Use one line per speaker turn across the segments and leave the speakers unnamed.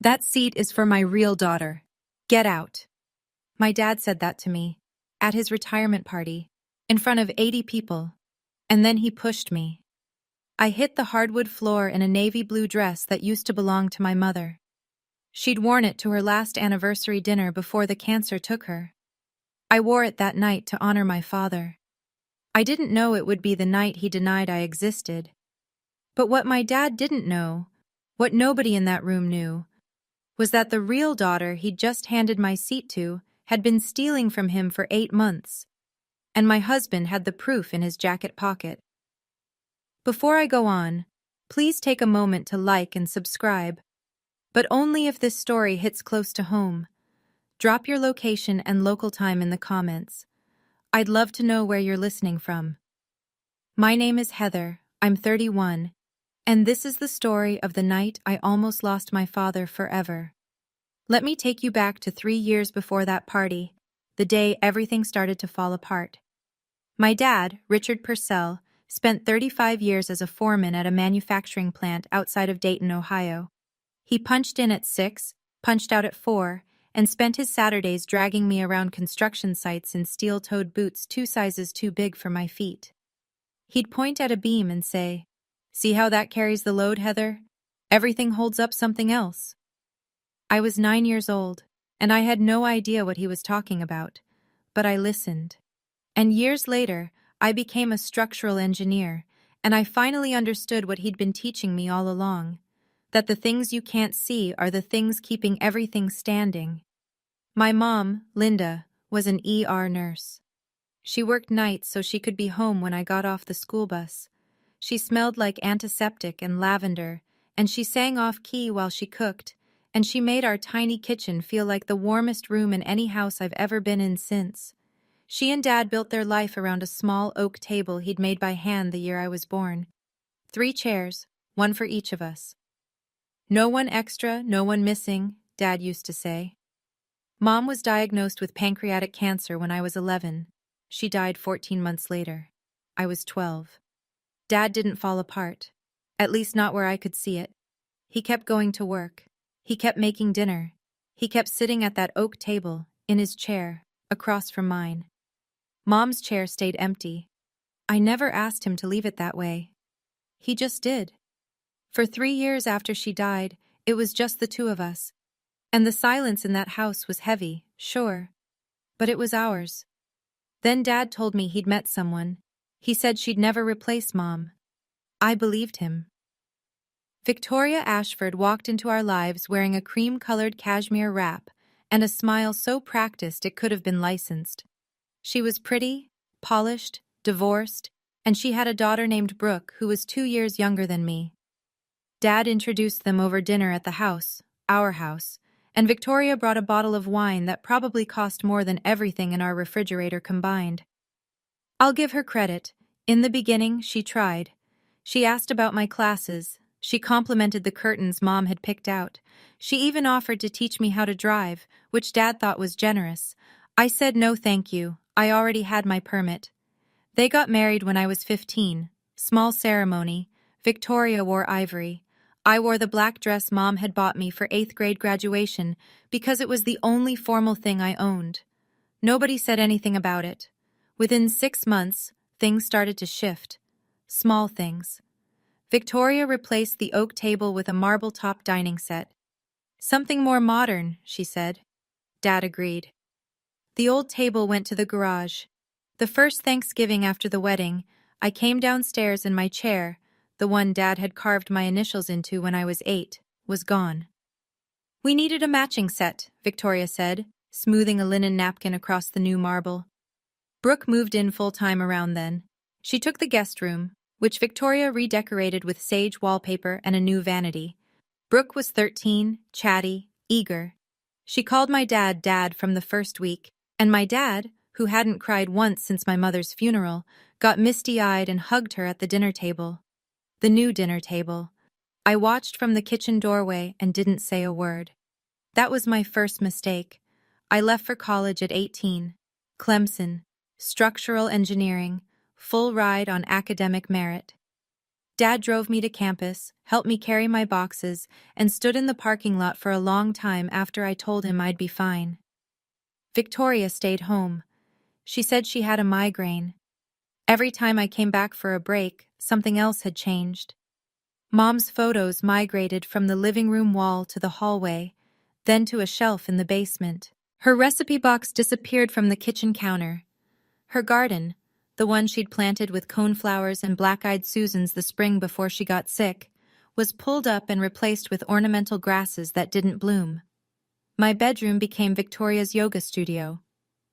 That seat is for my real daughter. Get out. My dad said that to me, at his retirement party, in front of 80 people, and then he pushed me. I hit the hardwood floor in a navy blue dress that used to belong to my mother. She'd worn it to her last anniversary dinner before the cancer took her. I wore it that night to honor my father. I didn't know it would be the night he denied I existed. But what my dad didn't know, what nobody in that room knew, was that the real daughter he'd just handed my seat to had been stealing from him for 8 months, and my husband had the proof in his jacket pocket. Before I go on, please take a moment to like and subscribe, but only if this story hits close to home. Drop your location and local time in the comments. I'd love to know where you're listening from. My name is Heather, I'm 31, and this is the story of the night I almost lost my father forever. Let me take you back to 3 years before that party, the day everything started to fall apart. My dad, Richard Purcell, spent 35 years as a foreman at a manufacturing plant outside of Dayton, Ohio. He punched in at 6, punched out at 4, and spent his Saturdays dragging me around construction sites in steel-toed boots 2 sizes too big for my feet. He'd point at a beam and say, "See how that carries the load, Heather? Everything holds up something else." I was 9 years old, and I had no idea what he was talking about, but I listened. And years later, I became a structural engineer, and I finally understood what he'd been teaching me all along, that the things you can't see are the things keeping everything standing. My mom, Linda, was an ER nurse. She worked nights so she could be home when I got off the school bus. She smelled like antiseptic and lavender, and she sang off-key while she cooked, and she made our tiny kitchen feel like the warmest room in any house I've ever been in since. She and Dad built their life around a small oak table he'd made by hand the year I was born. 3 chairs, 1 for each of us. No one extra, no one missing, Dad used to say. Mom was diagnosed with pancreatic cancer when I was 11. She died 14 months later. I was 12. Dad didn't fall apart, at least not where I could see it. He kept going to work. He kept making dinner. He kept sitting at that oak table, in his chair, across from mine. Mom's chair stayed empty. I never asked him to leave it that way. He just did. For 3 years after she died, it was just the 2 of us. And the silence in that house was heavy, sure. But it was ours. Then Dad told me he'd met someone. He said she'd never replace Mom. I believed him. Victoria Ashford walked into our lives wearing a cream-colored cashmere wrap and a smile so practiced it could have been licensed. She was pretty, polished, divorced, and she had a daughter named Brooke who was 2 years younger than me. Dad introduced them over dinner at the house, our house, and Victoria brought a bottle of wine that probably cost more than everything in our refrigerator combined. I'll give her credit. In the beginning, she tried. She asked about my classes. She complimented the curtains Mom had picked out. She even offered to teach me how to drive, which Dad thought was generous. I said no thank you. I already had my permit. They got married when I was 15. Small ceremony. Victoria wore ivory. I wore the black dress Mom had bought me for 8th grade graduation because it was the only formal thing I owned. Nobody said anything about it. Within 6 months, things started to shift. Small things. Victoria replaced the oak table with a marble-top dining set. "Something more modern," she said. Dad agreed. The old table went to the garage. The first Thanksgiving after the wedding, I came downstairs and my chair, the one Dad had carved my initials into when I was 8, was gone. "We needed a matching set," Victoria said, smoothing a linen napkin across the new marble. Brooke moved in full-time around then. She took the guest room, which Victoria redecorated with sage wallpaper and a new vanity. Brooke was 13, chatty, eager. She called my dad Dad from the first week, and my dad, who hadn't cried once since my mother's funeral, got misty-eyed and hugged her at the dinner table. The new dinner table. I watched from the kitchen doorway and didn't say a word. That was my first mistake. I left for college at 18. Clemson, structural engineering, full ride on academic merit. Dad drove me to campus, helped me carry my boxes, and stood in the parking lot for a long time after I told him I'd be fine. Victoria stayed home. She said she had a migraine. Every time I came back for a break, something else had changed. Mom's photos migrated from the living room wall to the hallway, then to a shelf in the basement. Her recipe box disappeared from the kitchen counter. Her garden, the one she'd planted with coneflowers and black-eyed Susans the spring before she got sick, was pulled up and replaced with ornamental grasses that didn't bloom. My bedroom became Victoria's yoga studio.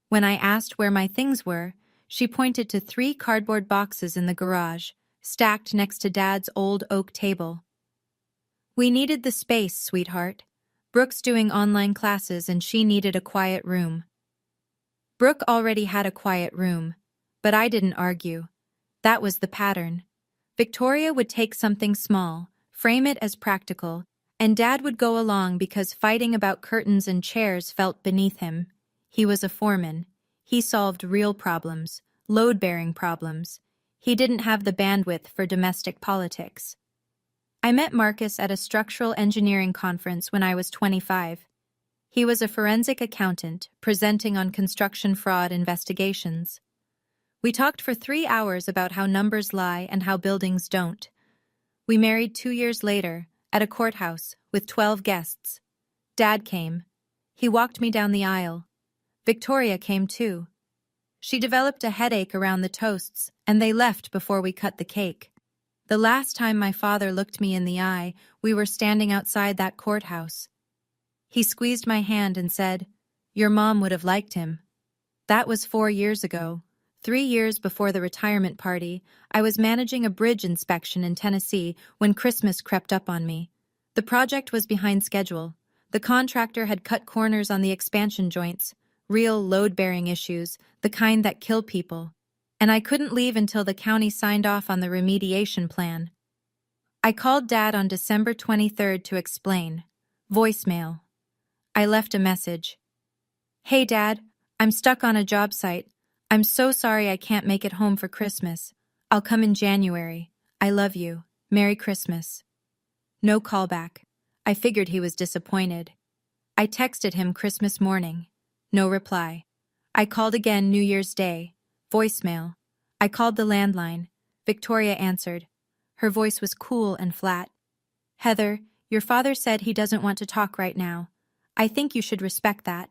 When I asked where my things were, she pointed to 3 cardboard boxes in the garage, stacked next to Dad's old oak table. We needed the space, sweetheart. Brooke's doing online classes and she needed a quiet room. Brooke already had a quiet room, but I didn't argue. That was the pattern. Victoria would take something small, frame it as practical, and Dad would go along because fighting about curtains and chairs felt beneath him. He was a foreman. He solved real problems, load-bearing problems. He didn't have the bandwidth for domestic politics. I met Marcus at a structural engineering conference when I was 25. He was a forensic accountant, presenting on construction fraud investigations. We talked for 3 hours about how numbers lie and how buildings don't. We married 2 years later, at a courthouse, with 12 guests. Dad came. He walked me down the aisle. Victoria came too. She developed a headache around the toasts, and they left before we cut the cake. The last time my father looked me in the eye, we were standing outside that courthouse. He squeezed my hand and said, "Your mom would have liked him." That was 4 years ago. 3 years before the retirement party, I was managing a bridge inspection in Tennessee when Christmas crept up on me. The project was behind schedule. The contractor had cut corners on the expansion joints, real load-bearing issues, the kind that kill people. And I couldn't leave until the county signed off on the remediation plan. I called Dad on December 23rd to explain. Voicemail. I left a message. "Hey Dad, I'm stuck on a job site. I'm so sorry I can't make it home for Christmas. I'll come in January. I love you. Merry Christmas." No callback. I figured he was disappointed. I texted him Christmas morning. No reply. I called again New Year's Day. Voicemail. I called the landline. Victoria answered. Her voice was cool and flat. "Heather, your father said he doesn't want to talk right now. I think you should respect that."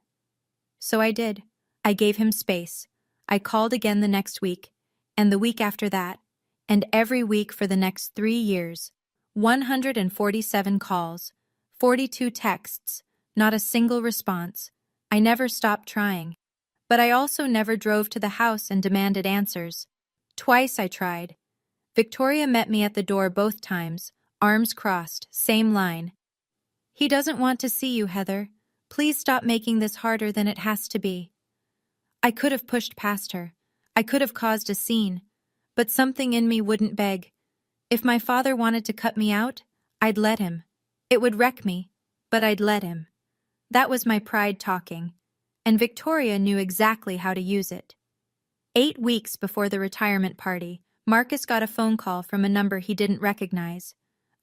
So I did. I gave him space. I called again the next week, and the week after that, and every week for the next 3 years. 147 calls, 42 texts, not a single response. I never stopped trying. But I also never drove to the house and demanded answers. Twice I tried. Victoria met me at the door both times, arms crossed, same line. "He doesn't want to see you, Heather. Please stop making this harder than it has to be." I could have pushed past her. I could have caused a scene. But something in me wouldn't beg. If my father wanted to cut me out, I'd let him. It would wreck me, but I'd let him. That was my pride talking. And Victoria knew exactly how to use it. 8 weeks before the retirement party, Marcus got a phone call from a number he didn't recognize.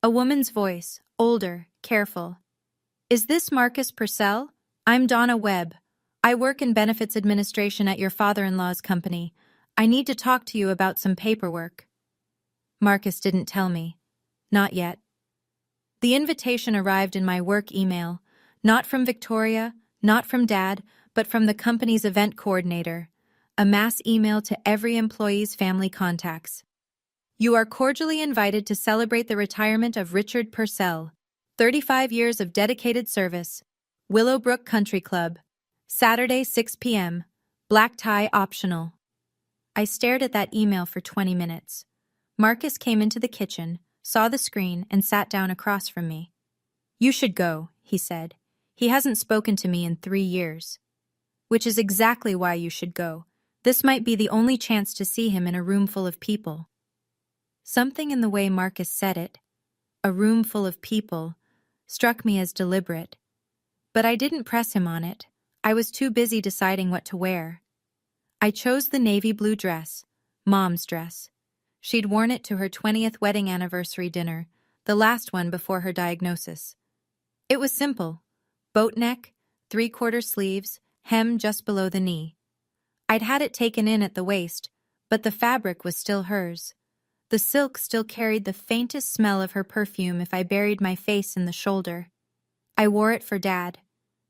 A woman's voice, older, careful. "Is this Marcus Purcell? I'm Donna Webb. I work in benefits administration at your father-in-law's company. I need to talk to you about some paperwork." Marcus didn't tell me. Not yet. The invitation arrived in my work email, not from Victoria, not from Dad, but from the company's event coordinator, a mass email to every employee's family contacts. "You are cordially invited to celebrate the retirement of Richard Purcell, 35 years of dedicated service, Willowbrook Country Club, Saturday 6 p.m., black tie optional." I stared at that email for 20 minutes. Marcus came into the kitchen, saw the screen, and sat down across from me. "You should go," he said. "He hasn't spoken to me in 3 years." "Which is exactly why you should go. This might be the only chance to see him in a room full of people." Something in the way Marcus said it, a room full of people, struck me as deliberate. But I didn't press him on it. I was too busy deciding what to wear. I chose the navy blue dress, Mom's dress. She'd worn it to her 20th wedding anniversary dinner, the last one before her diagnosis. It was simple. Boat neck, three-quarter sleeves, hem just below the knee. I'd had it taken in at the waist, but the fabric was still hers. The silk still carried the faintest smell of her perfume if I buried my face in the shoulder. I wore it for Dad,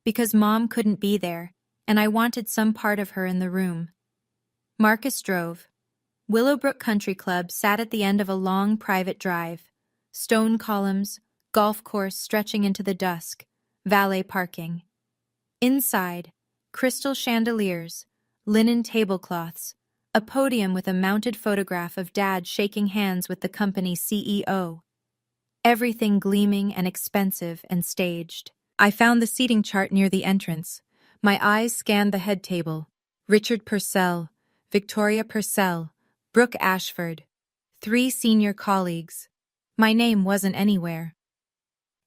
because Mom couldn't be there, and I wanted some part of her in the room. Marcus drove. Willowbrook Country Club sat at the end of a long private drive. Stone columns, golf course stretching into the dusk, valet parking. Inside, crystal chandeliers, linen tablecloths, a podium with a mounted photograph of Dad shaking hands with the company's CEO. Everything gleaming and expensive and staged. I found the seating chart near the entrance. My eyes scanned the head table. Richard Purcell, Victoria Purcell, Brooke Ashford. 3 senior colleagues. My name wasn't anywhere.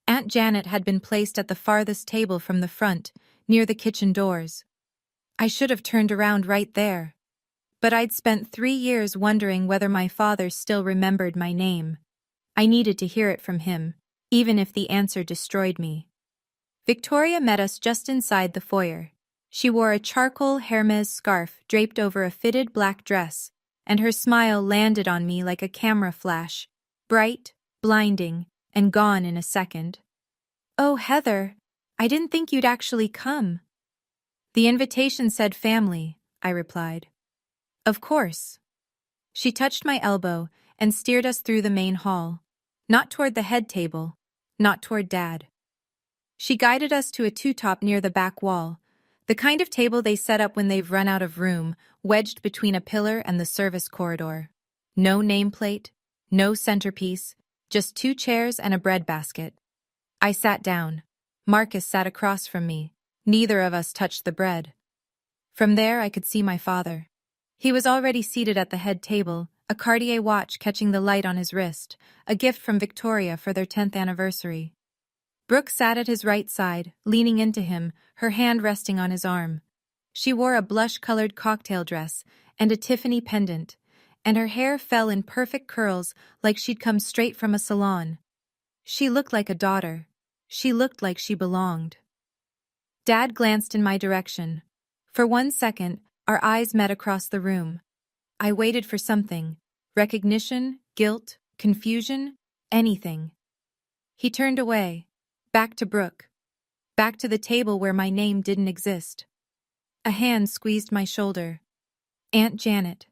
Aunt Janet had been placed at the farthest table from the front, near the kitchen doors. I should have turned around right there. But I'd spent 3 years wondering whether my father still remembered my name. I needed to hear it from him, even if the answer destroyed me. Victoria met us just inside the foyer. She wore a charcoal Hermes scarf draped over a fitted black dress, and her smile landed on me like a camera flash, bright, blinding, and gone in a second. "Oh, Heather, I didn't think you'd actually come." "The invitation said family," I replied. "Of course." She touched my elbow and steered us through the main hall, not toward the head table, not toward Dad. She guided us to a two-top near the back wall, the kind of table they set up when they've run out of room, wedged between a pillar and the service corridor. No nameplate, no centerpiece, just 2 chairs and a breadbasket. I sat down. Marcus sat across from me. Neither of us touched the bread. From there I could see my father. He was already seated at the head table, a Cartier watch catching the light on his wrist, a gift from Victoria for their 10th anniversary. Brooke sat at his right side, leaning into him, her hand resting on his arm. She wore a blush-colored cocktail dress and a Tiffany pendant, and her hair fell in perfect curls like she'd come straight from a salon. She looked like a daughter. She looked like she belonged. Dad glanced in my direction. For 1 second, our eyes met across the room. I waited for something. Recognition, guilt, confusion, anything. He turned away. Back to Brooke. Back to the table where my name didn't exist. A hand squeezed my shoulder. Aunt Janet.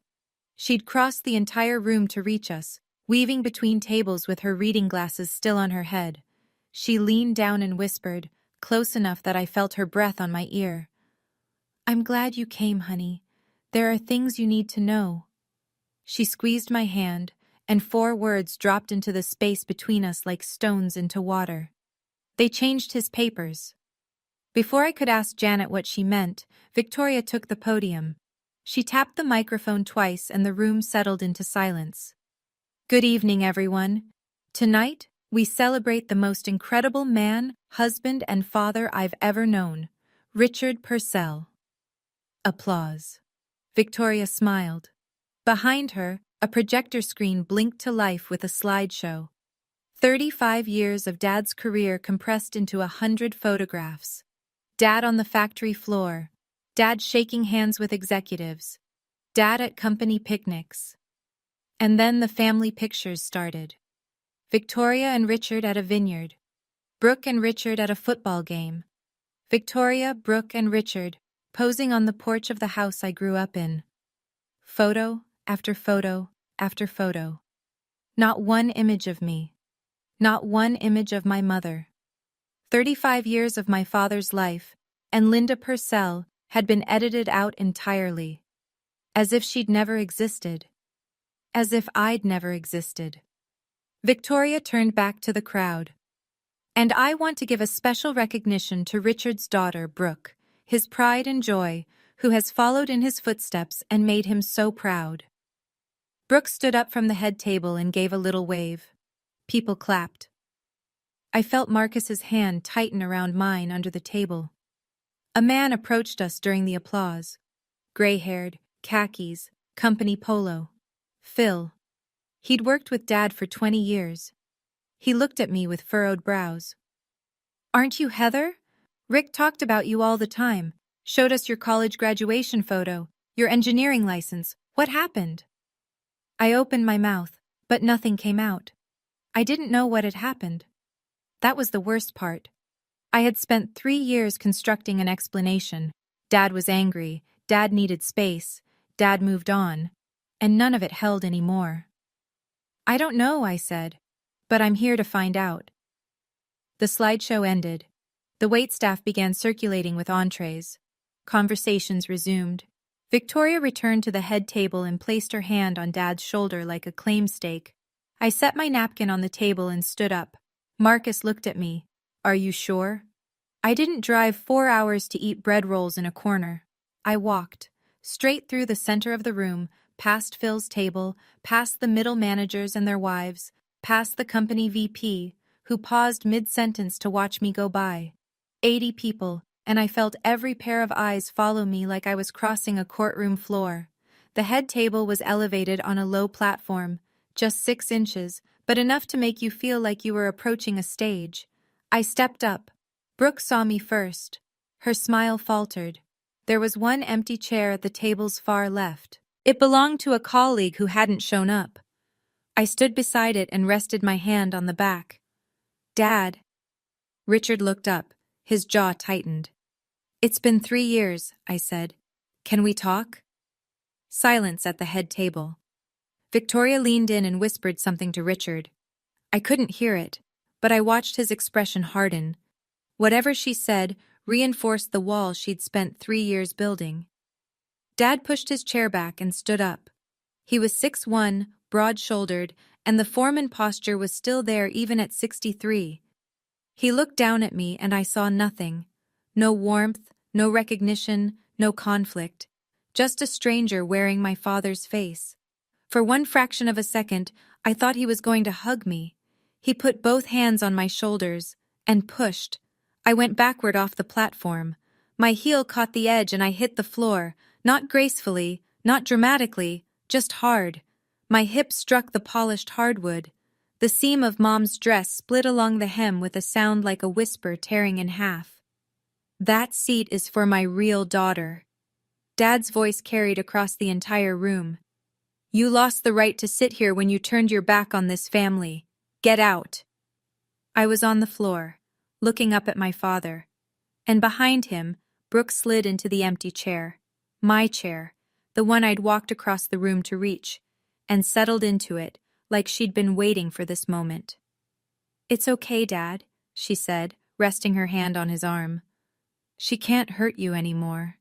She'd crossed the entire room to reach us, weaving between tables with her reading glasses still on her head. She leaned down and whispered, close enough that I felt her breath on my ear. "I'm glad you came, honey. There are things you need to know." She squeezed my hand, and 4 words dropped into the space between us like stones into water. They changed his papers. Before I could ask Janet what she meant, Victoria took the podium. She tapped the microphone twice and the room settled into silence. "Good evening, everyone. Tonight, we celebrate the most incredible man, husband, and father I've ever known, Richard Purcell." Applause. Victoria smiled. Behind her, a projector screen blinked to life with a slideshow. 35 years of Dad's career compressed into 100 photographs. Dad on the factory floor. Dad shaking hands with executives. Dad at company picnics. And then the family pictures started. Victoria and Richard at a vineyard. Brooke and Richard at a football game. Victoria, Brooke, and Richard posing on the porch of the house I grew up in. Photo after photo after photo. Not one image of me. Not one image of my mother. 35 years of my father's life, and Linda Purcell had been edited out entirely. As if she'd never existed. As if I'd never existed. Victoria turned back to the crowd. "And I want to give a special recognition to Richard's daughter, Brooke, his pride and joy, who has followed in his footsteps and made him so proud." Brooke stood up from the head table and gave a little wave. People clapped. I felt Marcus's hand tighten around mine under the table. A man approached us during the applause. Gray-haired, khakis, company polo. Phil. He'd worked with Dad for 20 years. He looked at me with furrowed brows. "Aren't you Heather? Rick talked about you all the time, showed us your college graduation photo, your engineering license. What happened?" I opened my mouth, but nothing came out. I didn't know what had happened. That was the worst part. I had spent 3 years constructing an explanation. Dad was angry, Dad needed space, Dad moved on, and none of it held anymore. "I don't know," I said, "but I'm here to find out." The slideshow ended. The waitstaff began circulating with entrees. Conversations resumed. Victoria returned to the head table and placed her hand on Dad's shoulder like a claim stake. I set my napkin on the table and stood up. Marcus looked at me. "Are you sure?" I didn't drive 4 hours to eat bread rolls in a corner. I walked, straight through the center of the room, past Phil's table, past the middle managers and their wives, past the company VP, who paused mid-sentence to watch me go by. 80 people, and I felt every pair of eyes follow me like I was crossing a courtroom floor. The head table was elevated on a low platform, just 6 inches, but enough to make you feel like you were approaching a stage. I stepped up. Brooke saw me first. Her smile faltered. There was one empty chair at the table's far left. It belonged to a colleague who hadn't shown up. I stood beside it and rested my hand on the back. "Dad." Richard looked up. His jaw tightened. "It's been 3 years," I said. "Can we talk?" Silence at the head table. Victoria leaned in and whispered something to Richard. I couldn't hear it, but I watched his expression harden. Whatever she said reinforced the wall she'd spent 3 years building. Dad pushed his chair back and stood up. He was 6'1", broad-shouldered, and the foreman posture was still there even at 63. He looked down at me and I saw nothing. No warmth, no recognition, no conflict. Just a stranger wearing my father's face. For one fraction of a second, I thought he was going to hug me. He put both hands on my shoulders and pushed. I went backward off the platform. My heel caught the edge and I hit the floor, not gracefully, not dramatically, just hard. My hip struck the polished hardwood. The seam of Mom's dress split along the hem with a sound like a whisper tearing in half. "That seat is for my real daughter." Dad's voice carried across the entire room. "You lost the right to sit here when you turned your back on this family. Get out." I was on the floor, looking up at my father. And behind him, Brooke slid into the empty chair. My chair, the one I'd walked across the room to reach, and settled into it like she'd been waiting for this moment. "It's okay, Dad," she said, resting her hand on his arm. "She can't hurt you anymore."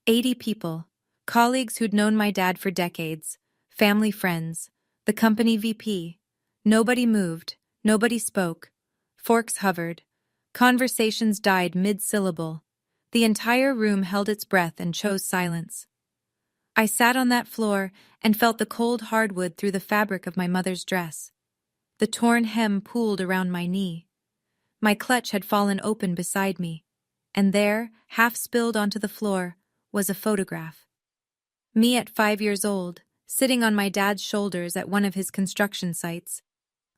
80 people, colleagues who'd known my dad for decades, family friends, the company VP. Nobody moved, nobody spoke. Forks hovered. Conversations died mid-syllable. The entire room held its breath and chose silence. I sat on that floor and felt the cold hardwood through the fabric of my mother's dress. The torn hem pooled around my knee. My clutch had fallen open beside me, and there, half spilled onto the floor, was a photograph. Me at 5 years old, sitting on my dad's shoulders at one of his construction sites.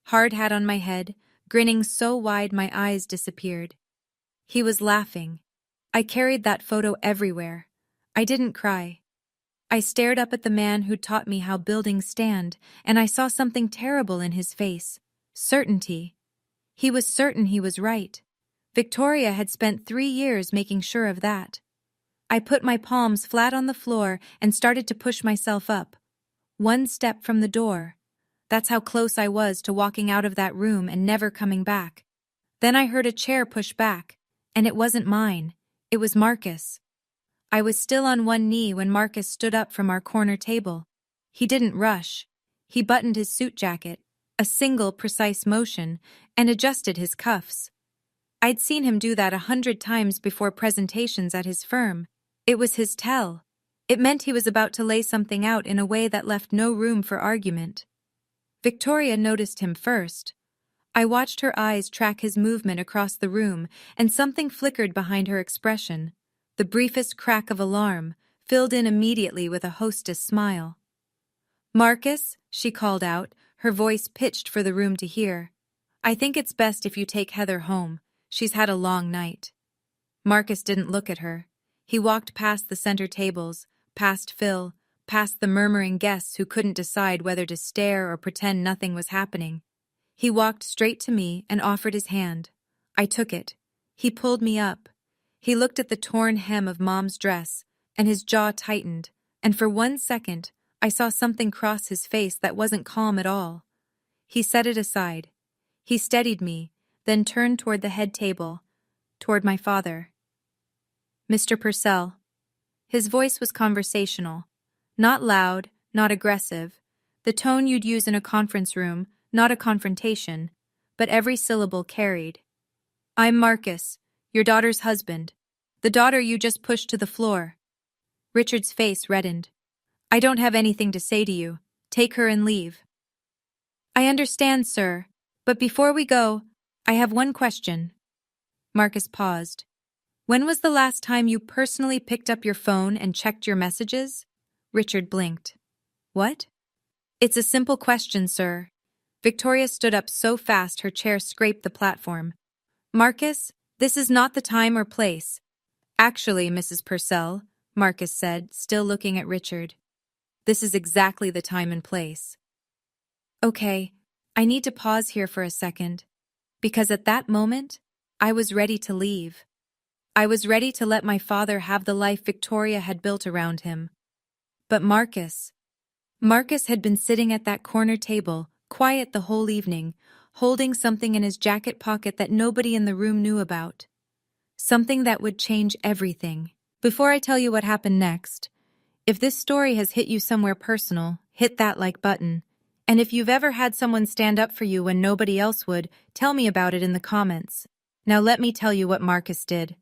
Hard hat on my head, grinning so wide my eyes disappeared. He was laughing. I carried that photo everywhere. I didn't cry. I stared up at the man who'd taught me how buildings stand, and I saw something terrible in his face. Certainty. He was certain he was right. Victoria had spent 3 years making sure of that. I put my palms flat on the floor and started to push myself up. 1 step from the door. That's how close I was to walking out of that room and never coming back. Then I heard a chair push back, and it wasn't mine. It was Marcus. I was still on one knee when Marcus stood up from our corner table. He didn't rush. He buttoned his suit jacket, a single precise motion, and adjusted his cuffs. I'd seen him do that 100 times before presentations at his firm. It was his tell. It meant he was about to lay something out in a way that left no room for argument. Victoria noticed him first. I watched her eyes track his movement across the room, and something flickered behind her expression. The briefest crack of alarm, filled in immediately with a hostess smile. "Marcus," she called out, her voice pitched for the room to hear. "I think it's best if you take Heather home. She's had a long night." Marcus didn't look at her. He walked past the center tables, past Phil, past the murmuring guests who couldn't decide whether to stare or pretend nothing was happening. He walked straight to me and offered his hand. I took it. He pulled me up. He looked at the torn hem of Mom's dress, and his jaw tightened, and for 1 second, I saw something cross his face that wasn't calm at all. He set it aside. He steadied me, then turned toward the head table, toward my father. "Mr. Purcell." His voice was conversational. Not loud, not aggressive. The tone you'd use in a conference room, not a confrontation, but every syllable carried. "I'm Marcus, your daughter's husband. The daughter you just pushed to the floor." Richard's face reddened. "I don't have anything to say to you. Take her and leave." "I understand, sir. But before we go, I have one question." Marcus paused. "When was the last time you personally picked up your phone and checked your messages?" Richard blinked. "What?" "It's a simple question, sir." Victoria stood up so fast her chair scraped the platform. "Marcus, this is not the time or place." "Actually, Mrs. Purcell," Marcus said, still looking at Richard, "this is exactly the time and place." "Okay, I need to pause here for a second, because at that moment, I was ready to leave. I was ready to let my father have the life Victoria had built around him. But Marcus had been sitting at that corner table, quiet the whole evening, holding something in his jacket pocket that nobody in the room knew about. Something that would change everything. Before I tell you what happened next, if this story has hit you somewhere personal, hit that like button. And if you've ever had someone stand up for you when nobody else would, tell me about it in the comments. Now let me tell you what Marcus did.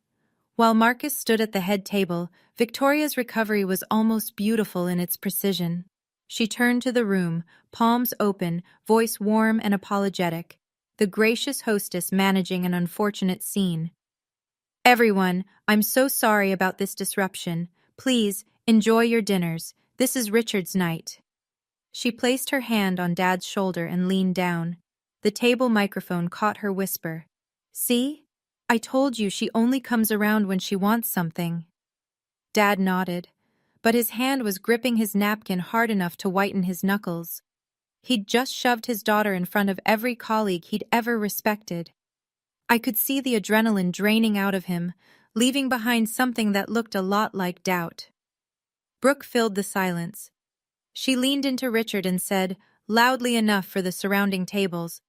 While Marcus stood at the head table, Victoria's recovery was almost beautiful in its precision. She turned to the room, palms open, voice warm and apologetic, the gracious hostess managing an unfortunate scene. "Everyone, I'm so sorry about this disruption. Please, enjoy your dinners. This is Richard's night." She placed her hand on Dad's shoulder and leaned down. The table microphone caught her whisper. "See? I told you she only comes around when she wants something." Dad nodded, but his hand was gripping his napkin hard enough to whiten his knuckles. He'd just shoved his daughter in front of every colleague he'd ever respected. I could see the adrenaline draining out of him, leaving behind something that looked a lot like doubt. Brooke filled the silence. She leaned into Richard and said, loudly enough for the surrounding tables,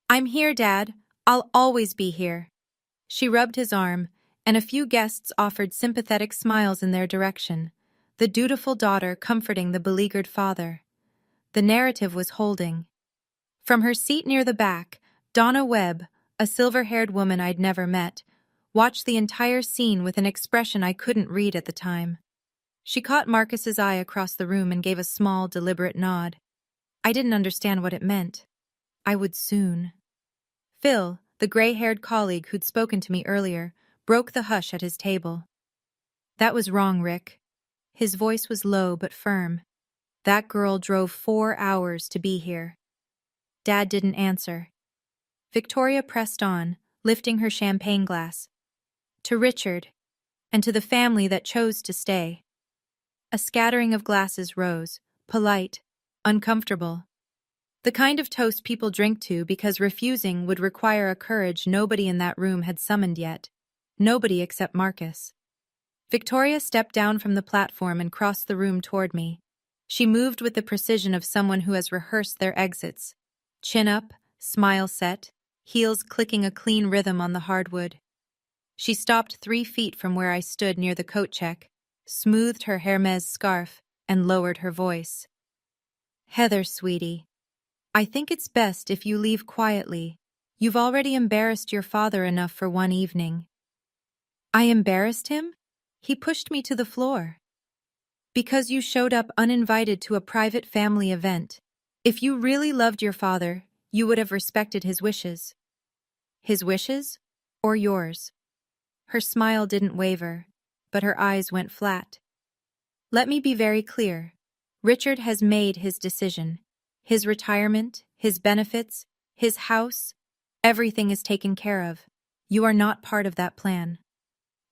"I'm here, Dad. I'll always be here." She rubbed his arm, and a few guests offered sympathetic smiles in their direction, the dutiful daughter comforting the beleaguered father. The narrative was holding. From her seat near the back, Donna Webb, a silver-haired woman I'd never met, watched the entire scene with an expression I couldn't read at the time. She caught Marcus's eye across the room and gave a small, deliberate nod. I didn't understand what it meant. I would soon. Phil, the gray-haired colleague who'd spoken to me earlier, broke the hush at his table. "That was wrong, Rick." His voice was low but firm. "That girl drove 4 hours to be here." Dad didn't answer. Victoria pressed on, lifting her champagne glass. "To Richard, and to the family that chose to stay." A scattering of glasses rose, polite, uncomfortable. The kind of toast people drink to because refusing would require a courage nobody in that room had summoned yet. Nobody except Marcus. Victoria stepped down from the platform and crossed the room toward me. She moved with the precision of someone who has rehearsed their exits. Chin up, smile set, heels clicking a clean rhythm on the hardwood. She stopped 3 feet from where I stood near the coat check, smoothed her Hermes scarf, and lowered her voice. "Heather, sweetie, I think it's best if you leave quietly. You've already embarrassed your father enough for one evening." "I embarrassed him?" He pushed me to the floor. "Because you showed up uninvited to a private family event. If you really loved your father, you would have respected his wishes." "His wishes? Or yours?" Her smile didn't waver, but her eyes went flat. "Let me be very clear. Richard has made his decision. His retirement, his benefits, his house, everything is taken care of. You are not part of that plan.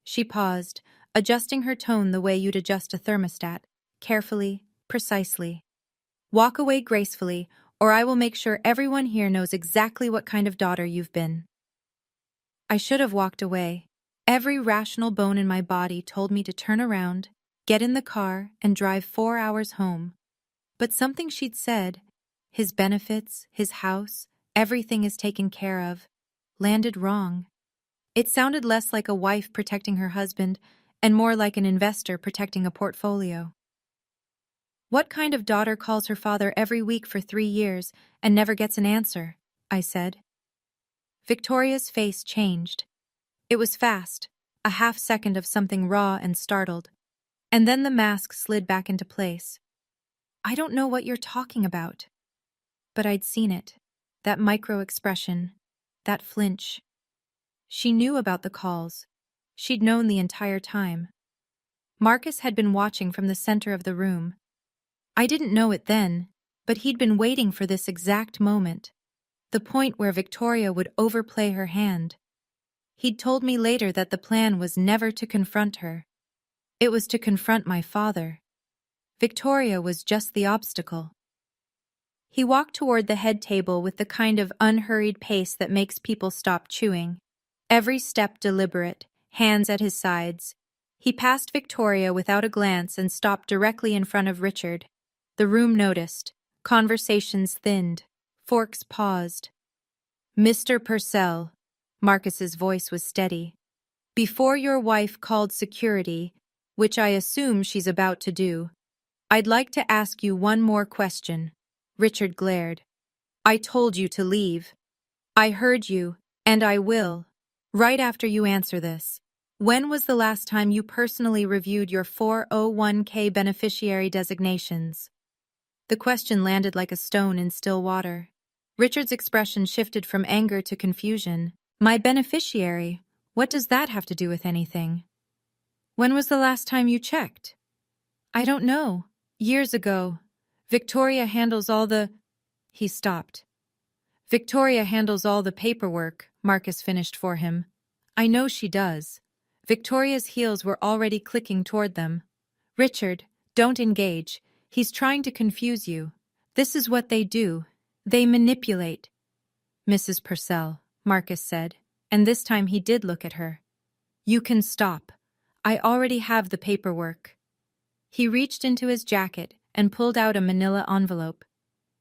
She paused, adjusting her tone the way you'd adjust a thermostat, carefully, precisely. Walk away gracefully, or I will make sure everyone here knows exactly what kind of daughter you've been. I should have walked away. Every rational bone in my body told me to turn around, get in the car, and drive 4 hours home. But something she'd said, his benefits, his house, everything is taken care of, landed wrong. It sounded less like a wife protecting her husband and more like an investor protecting a portfolio. What kind of daughter calls her father every week for 3 years and never gets an answer? I said. Victoria's face changed. It was fast, a half second of something raw and startled, and then the mask slid back into place. I don't know what you're talking about. But I'd seen it, that micro-expression, that flinch. She knew about the calls. She'd known the entire time. Marcus had been watching from the center of the room. I didn't know it then, but he'd been waiting for this exact moment, the point where Victoria would overplay her hand. He'd told me later that the plan was never to confront her. It was to confront my father. Victoria was just the obstacle. He walked toward the head table with the kind of unhurried pace that makes people stop chewing. Every step deliberate, hands at his sides. He passed Victoria without a glance and stopped directly in front of Richard. The room noticed. Conversations thinned. Forks paused. Mr. Purcell, Marcus's voice was steady. Before your wife called security, which I assume she's about to do, I'd like to ask you one more question. Richard glared. I told you to leave. I heard you, and I will. Right after you answer this, when was the last time you personally reviewed your 401k beneficiary designations? The question landed like a stone in still water. Richard's expression shifted from anger to confusion. My beneficiary? What does that have to do with anything? When was the last time you checked? I don't know. Years ago. Victoria handles all the... He stopped. Victoria handles all the paperwork, Marcus finished for him. I know she does. Victoria's heels were already clicking toward them. Richard, don't engage. He's trying to confuse you. This is what they do. They manipulate. Mrs. Purcell, Marcus said, and this time he did look at her. You can stop. I already have the paperwork. He reached into his jacket and pulled out a manila envelope.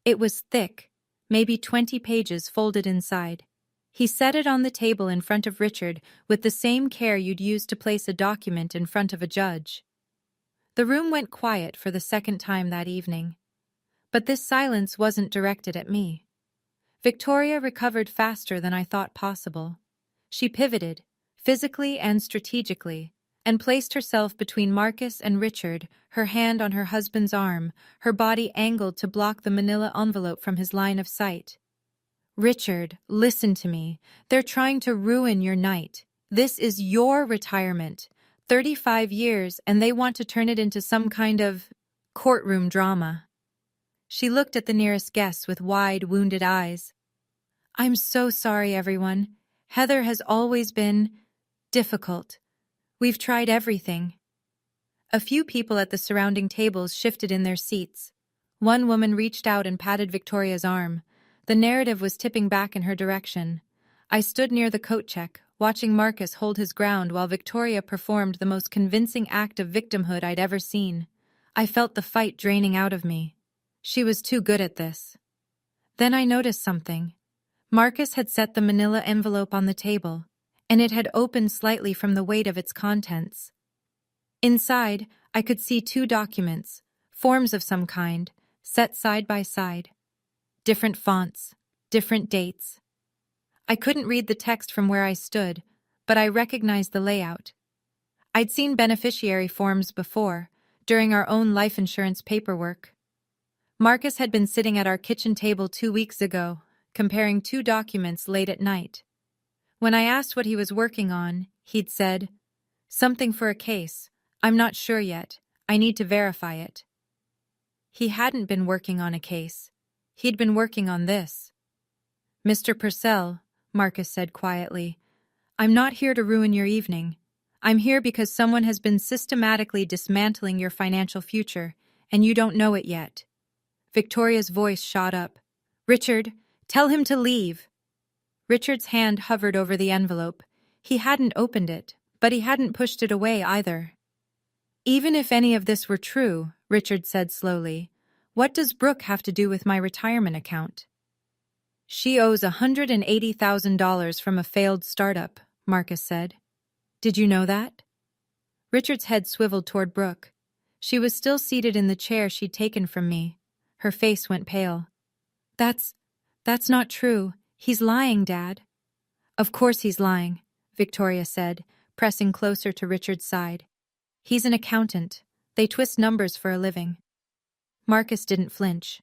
It was thick, maybe 20 pages folded inside. He set it on the table in front of Richard with the same care you'd use to place a document in front of a judge. The room went quiet for the second time that evening. But this silence wasn't directed at me. Victoria recovered faster than I thought possible. She pivoted, physically and strategically, and placed herself between Marcus and Richard, her hand on her husband's arm, her body angled to block the manila envelope from his line of sight. Richard, listen to me. They're trying to ruin your night. This is your retirement. 35 years, and they want to turn it into some kind of courtroom drama. She looked at the nearest guests with wide, wounded eyes. I'm so sorry, everyone. Heather has always been difficult. We've tried everything. A few people at the surrounding tables shifted in their seats. One woman reached out and patted Victoria's arm. The narrative was tipping back in her direction. I stood near the coat check, watching Marcus hold his ground while Victoria performed the most convincing act of victimhood I'd ever seen. I felt the fight draining out of me. She was too good at this. Then I noticed something. Marcus had set the manila envelope on the table, and it had opened slightly from the weight of its contents. Inside, I could see 2 documents, forms of some kind, set side by side. Different fonts, different dates. I couldn't read the text from where I stood, but I recognized the layout. I'd seen beneficiary forms before, during our own life insurance paperwork. Marcus had been sitting at our kitchen table 2 weeks ago, comparing 2 documents late at night. When I asked what he was working on, he'd said, "Something for a case. I'm not sure yet. I need to verify it." He hadn't been working on a case. He'd been working on this. "Mr. Purcell," Marcus said quietly, "I'm not here to ruin your evening. I'm here because someone has been systematically dismantling your financial future, and you don't know it yet." Victoria's voice shot up. "Richard, tell him to leave." Richard's hand hovered over the envelope. He hadn't opened it, but he hadn't pushed it away either. "Even if any of this were true," Richard said slowly, "what does Brooke have to do with my retirement account?" "She owes $180,000 from a failed startup," Marcus said. "Did you know that?" Richard's head swiveled toward Brooke. She was still seated in the chair she'd taken from me. Her face went pale. That's not true. He's lying, Dad." "Of course he's lying," Victoria said, pressing closer to Richard's side. "He's an accountant. They twist numbers for a living." Marcus didn't flinch.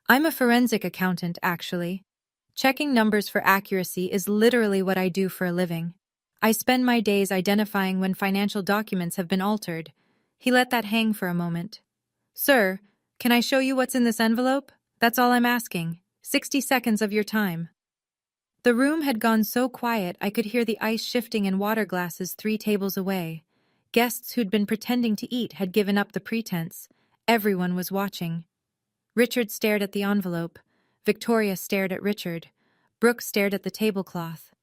"I'm a forensic accountant, actually. Checking numbers for accuracy is literally what I do for a living. I spend my days identifying when financial documents have been altered." He let that hang for a moment. "Sir, can I show you what's in this envelope? That's all I'm asking. 60 seconds of your time." The room had gone so quiet I could hear the ice shifting in water glasses 3 tables away. Guests who'd been pretending to eat had given up the pretense. Everyone was watching. Richard stared at the envelope. Victoria stared at Richard. Brooke stared at the tablecloth.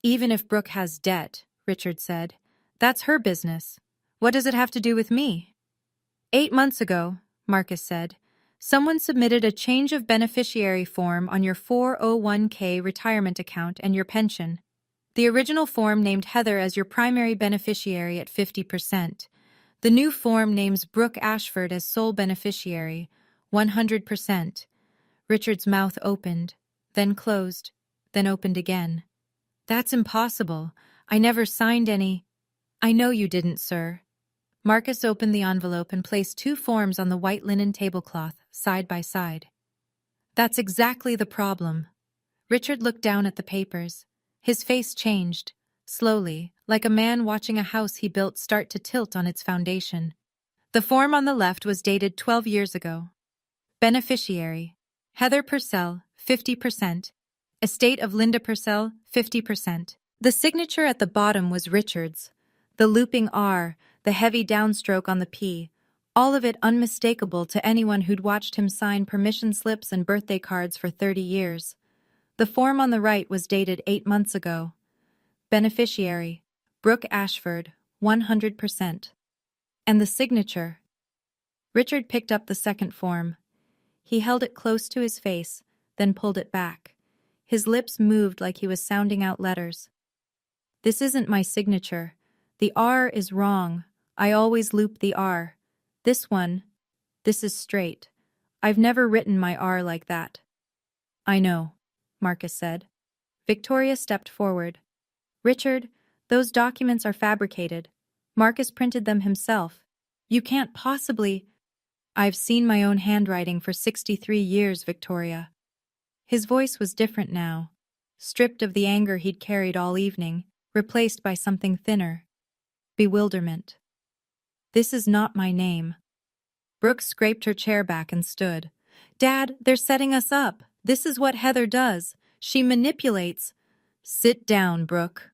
"Even if Brooke has debt," Richard said, "that's her business. What does it have to do with me?" "8 months ago," Marcus said, "someone submitted a change of beneficiary form on your 401k retirement account and your pension. The original form named Heather as your primary beneficiary at 50%. The new form names Brooke Ashford as sole beneficiary, 100%. Richard's mouth opened, then closed, then opened again. "That's impossible. I never signed any—" "I know you didn't, sir." Marcus opened the envelope and placed 2 forms on the white linen tablecloth, side by side. "That's exactly the problem." Richard looked down at the papers. His face changed, slowly, like a man watching a house he built start to tilt on its foundation. The form on the left was dated 12 years ago. Beneficiary: Heather Purcell, 50%. Estate of Linda Purcell, 50%. The signature at the bottom was Richard's. The looping R, the heavy downstroke on the P, all of it unmistakable to anyone who'd watched him sign permission slips and birthday cards for 30 years. The form on the right was dated 8 months ago. Beneficiary: Brooke Ashford, 100%. And the signature. Richard picked up the second form. He held it close to his face, then pulled it back. His lips moved like he was sounding out letters. "This isn't my signature. The R is wrong. I always loop the R. This is straight. I've never written my R like that." "I know," Marcus said. Victoria stepped forward. "Richard, those documents are fabricated. Marcus printed them himself. You can't possibly—" "I've seen my own handwriting for 63 years, Victoria." His voice was different now, stripped of the anger he'd carried all evening, replaced by something thinner. Bewilderment. "This is not my name." Brooke scraped her chair back and stood. "Dad, they're setting us up. This is what Heather does. She manipulates." "Sit down, Brooke."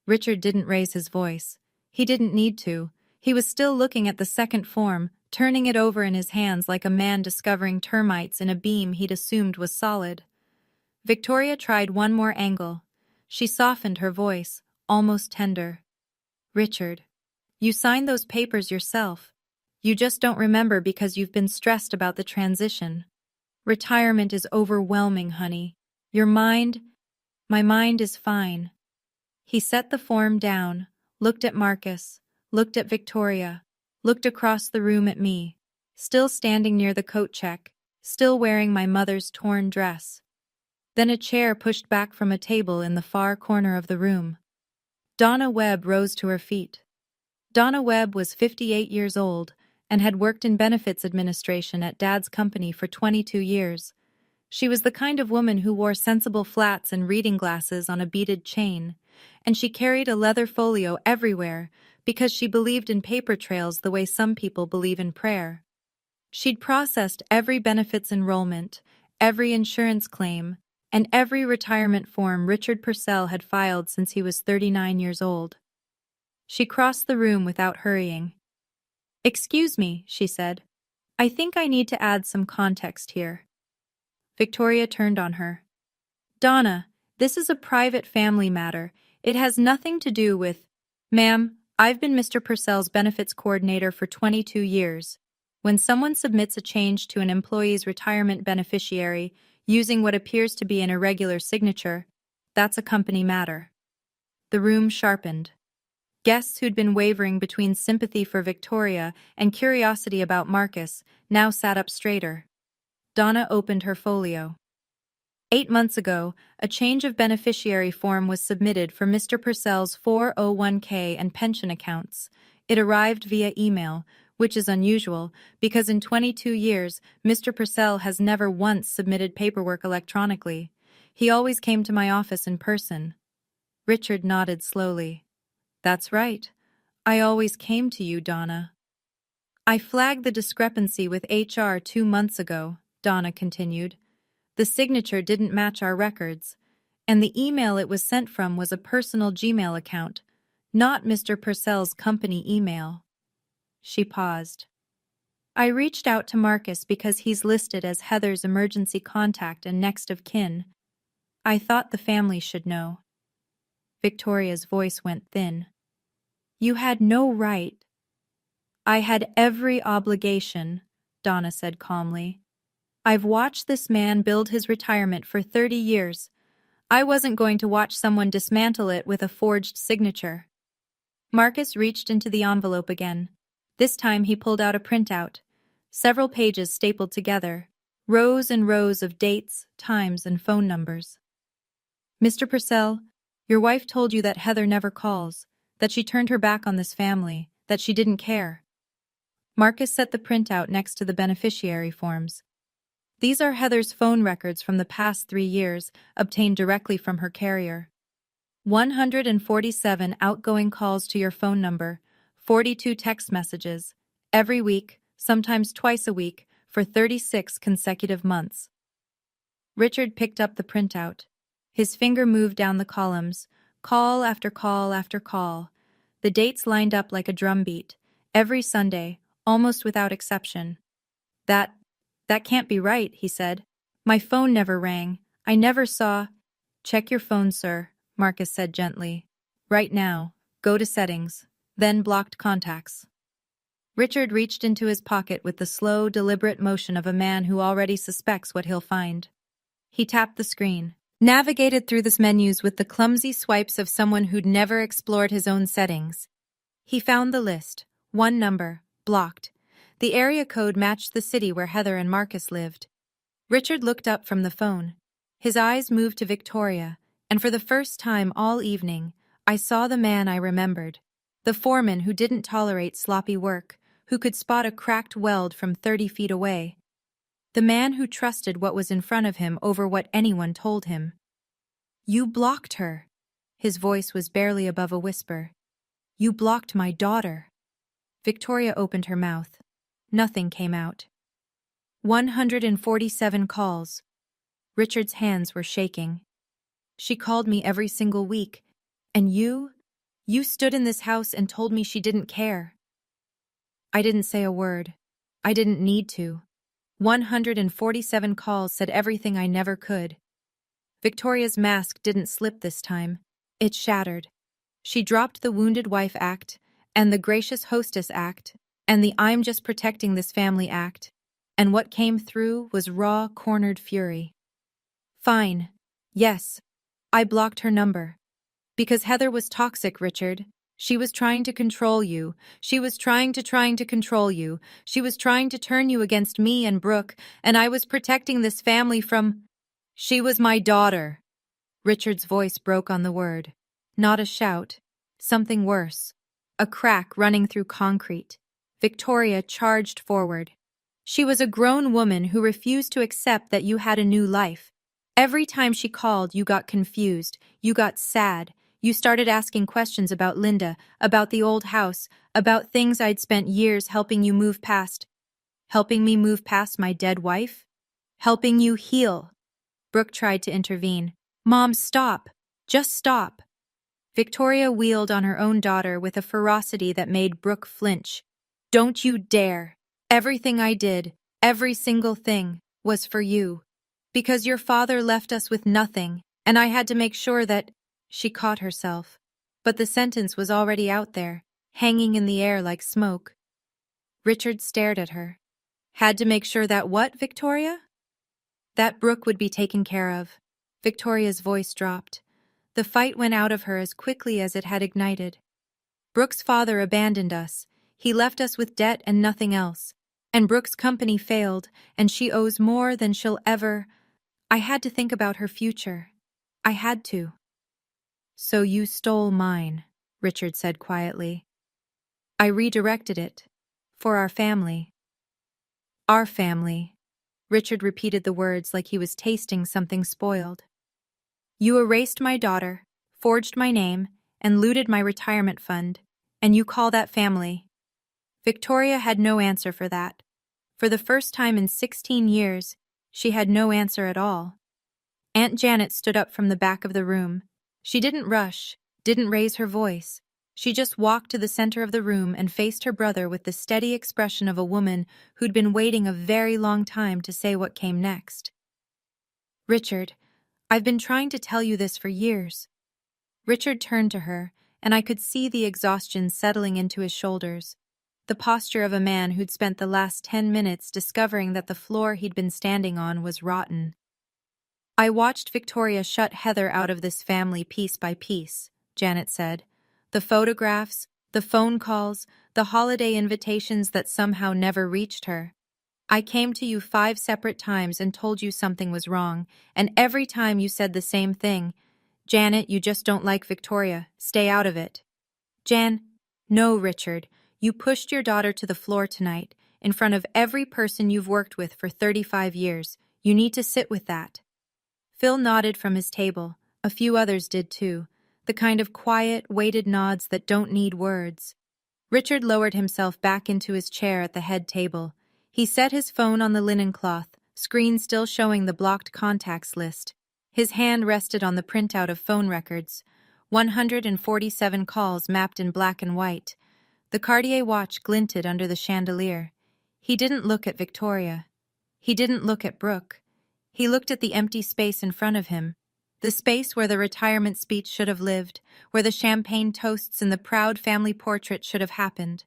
Richard didn't raise his voice. He didn't need to. He was still looking at the second form, turning it over in his hands like a man discovering termites in a beam he'd assumed was solid. Victoria tried one more angle. She softened her voice, almost tender. "Richard, you signed those papers yourself. You just don't remember because you've been stressed about the transition. Retirement is overwhelming, honey. My mind is fine." He set the form down, looked at Marcus, looked at Victoria, looked across the room at me, still standing near the coat check, still wearing my mother's torn dress. Then a chair pushed back from a table in the far corner of the room. Donna Webb rose to her feet. Donna Webb was 58 years old and had worked in benefits administration at Dad's company for 22 years. She was the kind of woman who wore sensible flats and reading glasses on a beaded chain, and she carried a leather folio everywhere because she believed in paper trails the way some people believe in prayer. She'd processed every benefits enrollment, every insurance claim, and every retirement form Richard Purcell had filed since he was 39 years old. She crossed the room without hurrying. "Excuse me," she said. "I think I need to add some context here." Victoria turned on her. "Donna, this is a private family matter. It has nothing to do with—" "Ma'am, I've been Mr. Purcell's benefits coordinator for 22 years. When someone submits a change to an employee's retirement beneficiary using what appears to be an irregular signature, that's a company matter." The room sharpened. Guests who'd been wavering between sympathy for Victoria and curiosity about Marcus now sat up straighter. Donna opened her folio. 8 months ago, a change of beneficiary form was submitted for Mr. Purcell's 401k and pension accounts. It arrived via email, which is unusual because in 22 years, Mr. Purcell has never once submitted paperwork electronically. He always came to my office in person. Richard nodded slowly. "That's right. I always came to you, Donna." "I flagged the discrepancy with HR 2 months ago," Donna continued. "The signature didn't match our records, and the email it was sent from was a personal Gmail account, not Mr. Purcell's company email." She paused. "I reached out to Marcus because he's listed as Heather's emergency contact and next of kin. I thought the family should know." Victoria's voice went thin. "You had no right." "I had every obligation," Donna said calmly. "I've watched this man build his retirement for 30 years. I wasn't going to watch someone dismantle it with a forged signature." Marcus reached into the envelope again. This time he pulled out a printout. Several pages stapled together. Rows and rows of dates, times, and phone numbers. "Mr. Purcell, your wife told you that Heather never calls, that she turned her back on this family, that she didn't care." Marcus set the printout next to the beneficiary forms. "These are Heather's phone records from the past 3 years, obtained directly from her carrier. 147 outgoing calls to your phone number, 42 text messages, every week, sometimes twice a week, for 36 consecutive months." Richard picked up the printout. His finger moved down the columns, call after call after call. The dates lined up like a drumbeat, every Sunday, almost without exception. That can't be right," he said. "My phone never rang. I never saw—" "Check your phone, sir," Marcus said gently. "Right now. Go to settings. Then blocked contacts." Richard reached into his pocket with the slow, deliberate motion of a man who already suspects what he'll find. He tapped the screen, navigated through the menus with the clumsy swipes of someone who'd never explored his own settings. He found the list. One number, blocked. The area code matched the city where Heather and Marcus lived. Richard looked up from the phone. His eyes moved to Victoria, and for the first time all evening, I saw the man I remembered. The foreman who didn't tolerate sloppy work, who could spot a cracked weld from 30 feet away. The man who trusted what was in front of him over what anyone told him. "You blocked her." His voice was barely above a whisper. "You blocked my daughter." Victoria opened her mouth. Nothing came out. 147 calls. Richard's hands were shaking. "She called me every single week. And you stood in this house and told me she didn't care." "I didn't say a word. I didn't need to. 147 calls said everything I never could." Victoria's mask didn't slip this time. It shattered. She dropped the wounded wife act, and the gracious hostess act, and the I'm just protecting this family act, and what came through was raw, cornered fury. "Fine. Yes. I blocked her number. Because Heather was toxic, Richard. She was trying to control you. She was trying to control you. She was trying to turn you against me and Brooke, and I was protecting this family from—" "She was my daughter." Richard's voice broke on the word. Not a shout. Something worse. A crack running through concrete. Victoria charged forward. She was a grown woman who refused to accept that you had a new life. Every time she called, you got confused. You got sad. You started asking questions about Linda, about the old house, about things I'd spent years helping you move past. Helping me move past my dead wife? Helping you heal. Brooke tried to intervene. Mom, stop. Just stop. Victoria wheeled on her own daughter with a ferocity that made Brooke flinch. Don't you dare. Everything I did, every single thing, was for you. Because your father left us with nothing, and I had to make sure that… She caught herself. But the sentence was already out there, hanging in the air like smoke. Richard stared at her. Had to make sure that what, Victoria? That Brooke would be taken care of. Victoria's voice dropped. The fight went out of her as quickly as it had ignited. Brooke's father abandoned us. He left us with debt and nothing else. And Brooke's company failed, and she owes more than she'll ever… I had to think about her future. I had to. So you stole mine, Richard said quietly. I redirected it. For our family. Our family. Richard repeated the words like he was tasting something spoiled. You erased my daughter, forged my name, and looted my retirement fund, and you call that family. Victoria had no answer for that. For the first time in 16 years, she had no answer at all. Aunt Janet stood up from the back of the room. She didn't rush, didn't raise her voice. She just walked to the center of the room and faced her brother with the steady expression of a woman who'd been waiting a very long time to say what came next. Richard, I've been trying to tell you this for years. Richard turned to her, and I could see the exhaustion settling into his shoulders, the posture of a man who'd spent the last 10 minutes discovering that the floor he'd been standing on was rotten. I watched Victoria shut Heather out of this family piece by piece, Janet said. The photographs, the phone calls, the holiday invitations that somehow never reached her. I came to you 5 separate times and told you something was wrong, and every time you said the same thing. Janet, you just don't like Victoria. Stay out of it. No, Richard. You pushed your daughter to the floor tonight, in front of every person you've worked with for 35 years. You need to sit with that. Phil nodded from his table. A few others did too. The kind of quiet, weighted nods that don't need words. Richard lowered himself back into his chair at the head table. He set his phone on the linen cloth, screen still showing the blocked contacts list. His hand rested on the printout of phone records. 147 calls mapped in black and white. The Cartier watch glinted under the chandelier. He didn't look at Victoria. He didn't look at Brooke. He looked at the empty space in front of him. The space where the retirement speech should have lived, where the champagne toasts and the proud family portrait should have happened.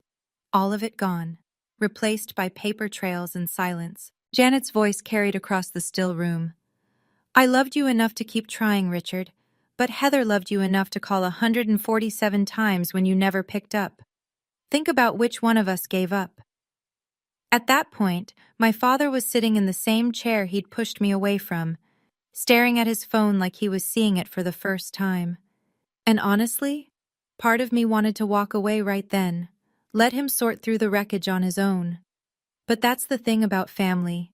All of it gone, replaced by paper trails and silence. Janet's voice carried across the still room. I loved you enough to keep trying, Richard, but Heather loved you enough to call 147 times when you never picked up. Think about which one of us gave up. At that point, my father was sitting in the same chair he'd pushed me away from, staring at his phone like he was seeing it for the first time. And honestly, part of me wanted to walk away right then, let him sort through the wreckage on his own. But that's the thing about family.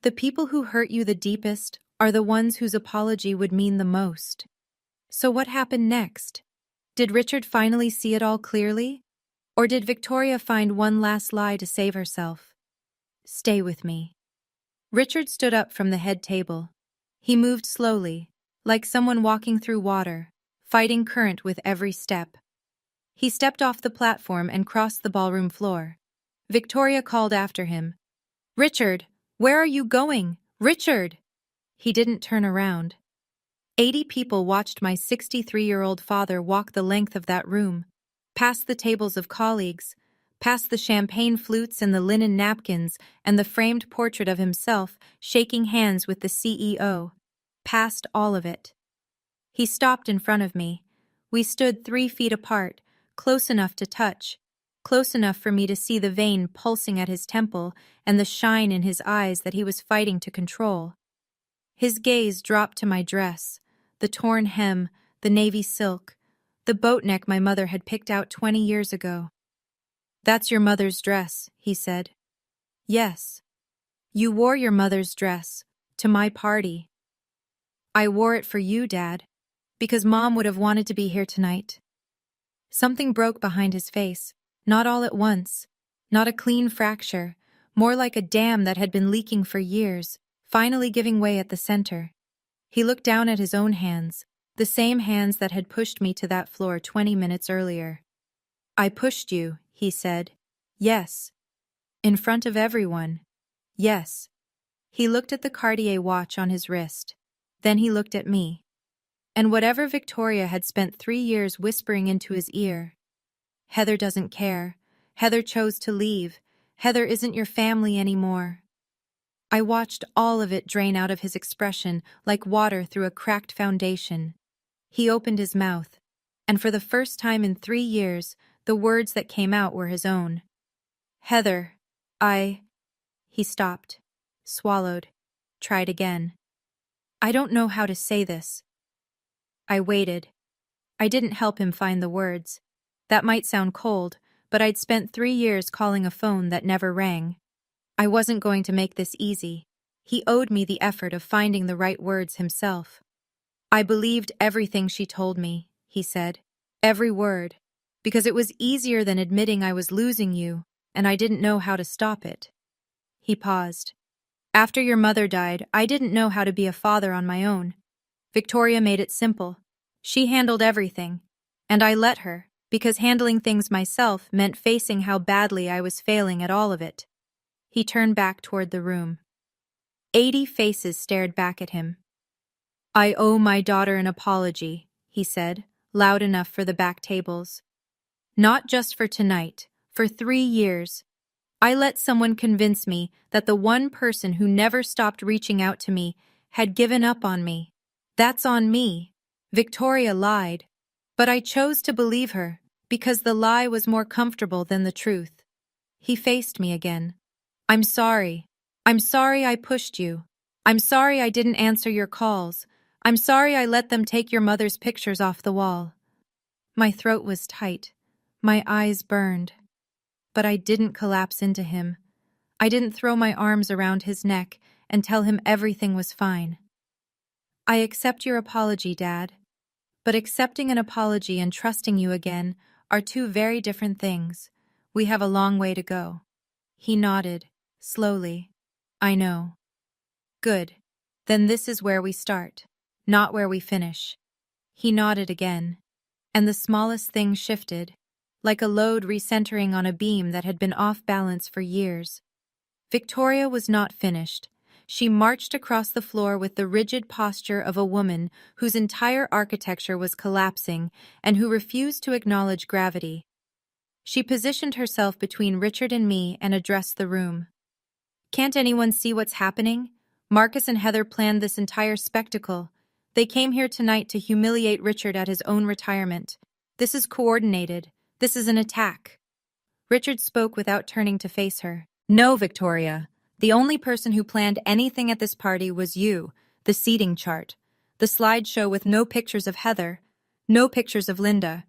The people who hurt you the deepest are the ones whose apology would mean the most. So what happened next? Did Richard finally see it all clearly? Or did Victoria find one last lie to save herself? Stay with me. Richard stood up from the head table. He moved slowly, like someone walking through water, fighting current with every step. He stepped off the platform and crossed the ballroom floor. Victoria called after him. Richard, where are you going? Richard! He didn't turn around. 80 people watched my 63-year-old father walk the length of that room, past the tables of colleagues, past the champagne flutes and the linen napkins and the framed portrait of himself shaking hands with the CEO, past all of it. He stopped in front of me. We stood 3 feet apart, close enough to touch, close enough for me to see the vein pulsing at his temple and the shine in his eyes that he was fighting to control. His gaze dropped to my dress, the torn hem, the navy silk, the boat neck my mother had picked out 20 years ago. That's your mother's dress, he said. Yes. You wore your mother's dress to my party. I wore it for you, Dad, because Mom would have wanted to be here tonight. Something broke behind his face, not all at once, not a clean fracture, more like a dam that had been leaking for years, finally giving way at the center. He looked down at his own hands, the same hands that had pushed me to that floor 20 minutes earlier. "I pushed you," he said. "Yes." "In front of everyone." "Yes." He looked at the Cartier watch on his wrist. Then he looked at me. And whatever Victoria had spent 3 years whispering into his ear, "Heather doesn't care. Heather chose to leave. Heather isn't your family anymore." I watched all of it drain out of his expression like water through a cracked foundation. He opened his mouth, and for the first time in 3 years, the words that came out were his own. "Heather, He stopped, swallowed, tried again. "I don't know how to say this." I waited. I didn't help him find the words. That might sound cold, but I'd spent 3 years calling a phone that never rang. I wasn't going to make this easy. He owed me the effort of finding the right words himself. "I believed everything she told me," he said. "Every word. Because it was easier than admitting I was losing you, and I didn't know how to stop it." He paused. "After your mother died, I didn't know how to be a father on my own. Victoria made it simple. She handled everything. And I let her, because handling things myself meant facing how badly I was failing at all of it." He turned back toward the room. 80 faces stared back at him. "I owe my daughter an apology," he said, loud enough for the back tables. "Not just for tonight, for 3 years. I let someone convince me that the one person who never stopped reaching out to me had given up on me. That's on me. Victoria lied. But I chose to believe her, because the lie was more comfortable than the truth." He faced me again. "I'm sorry. I'm sorry I pushed you. I'm sorry I didn't answer your calls. I'm sorry I let them take your mother's pictures off the wall." My throat was tight. My eyes burned. But I didn't collapse into him. I didn't throw my arms around his neck and tell him everything was fine. "I accept your apology, Dad. But accepting an apology and trusting you again are 2 very different things. We have a long way to go." He nodded, slowly. "I know." "Good. Then this is where we start, not where we finish." He nodded again, and the smallest thing shifted, like a load recentering on a beam that had been off balance for years. Victoria was not finished. She marched across the floor with the rigid posture of a woman whose entire architecture was collapsing and who refused to acknowledge gravity. She positioned herself between Richard and me and addressed the room. "Can't anyone see what's happening? Marcus and Heather planned this entire spectacle. They came here tonight to humiliate Richard at his own retirement. This is coordinated. This is an attack." Richard spoke without turning to face her. "No, Victoria. The only person who planned anything at this party was you, the seating chart, the slideshow with no pictures of Heather, no pictures of Linda.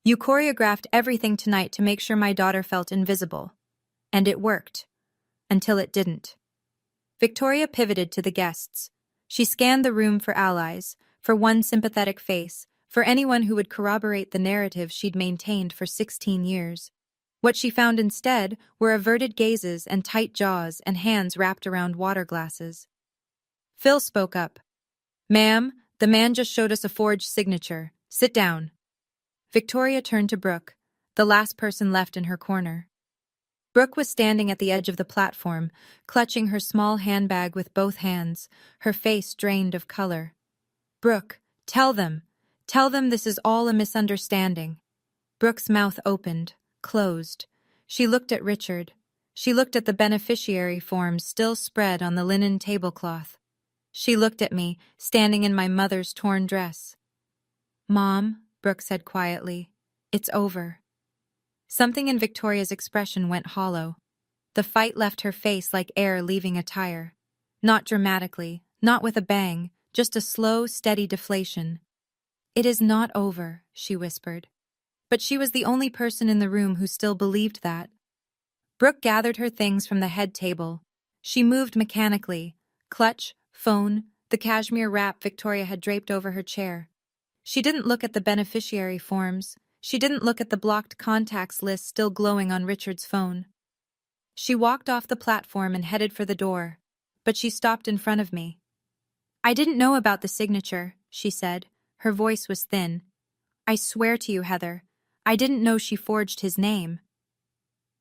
You choreographed everything tonight to make sure my daughter felt invisible. And it worked. Until it didn't." Victoria pivoted to the guests. She scanned the room for allies, for one sympathetic face, for anyone who would corroborate the narrative she'd maintained for 16 years. What she found instead were averted gazes and tight jaws and hands wrapped around water glasses. Phil spoke up. "Ma'am, the man just showed us a forged signature. Sit down." Victoria turned to Brooke, the last person left in her corner. Brooke was standing at the edge of the platform, clutching her small handbag with both hands, her face drained of color. "Brooke, tell them. Tell them this is all a misunderstanding." Brooke's mouth opened, closed. She looked at Richard. She looked at the beneficiary forms still spread on the linen tablecloth. She looked at me, standing in my mother's torn dress. "Mom," Brooke said quietly, "it's over." Something in Victoria's expression went hollow. The fight left her face like air leaving a tire. Not dramatically, not with a bang, just a slow, steady deflation. "It is not over," she whispered. But she was the only person in the room who still believed that. Brooke gathered her things from the head table. She moved mechanically, clutch, phone, the cashmere wrap Victoria had draped over her chair. She didn't look at the beneficiary forms. She didn't look at the blocked contacts list still glowing on Richard's phone. She walked off the platform and headed for the door. but she stopped in front of me. "I didn't know about the signature," she said. Her voice was thin. "I swear to you, Heather, I didn't know she forged his name."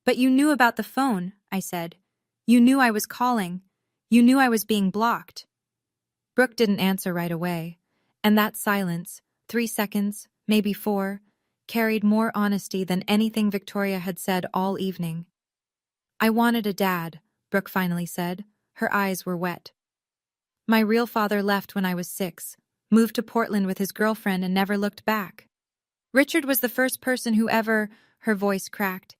"But you knew about the phone," I said. "You knew I was calling. You knew I was being blocked." Brooke didn't answer right away, and that silence, 3 seconds, maybe 4, carried more honesty than anything Victoria had said all evening. "I wanted a dad," Brooke finally said. Her eyes were wet. "My real father left when I was 6, moved to Portland with his girlfriend and never looked back. Richard was the first person who ever," her voice cracked.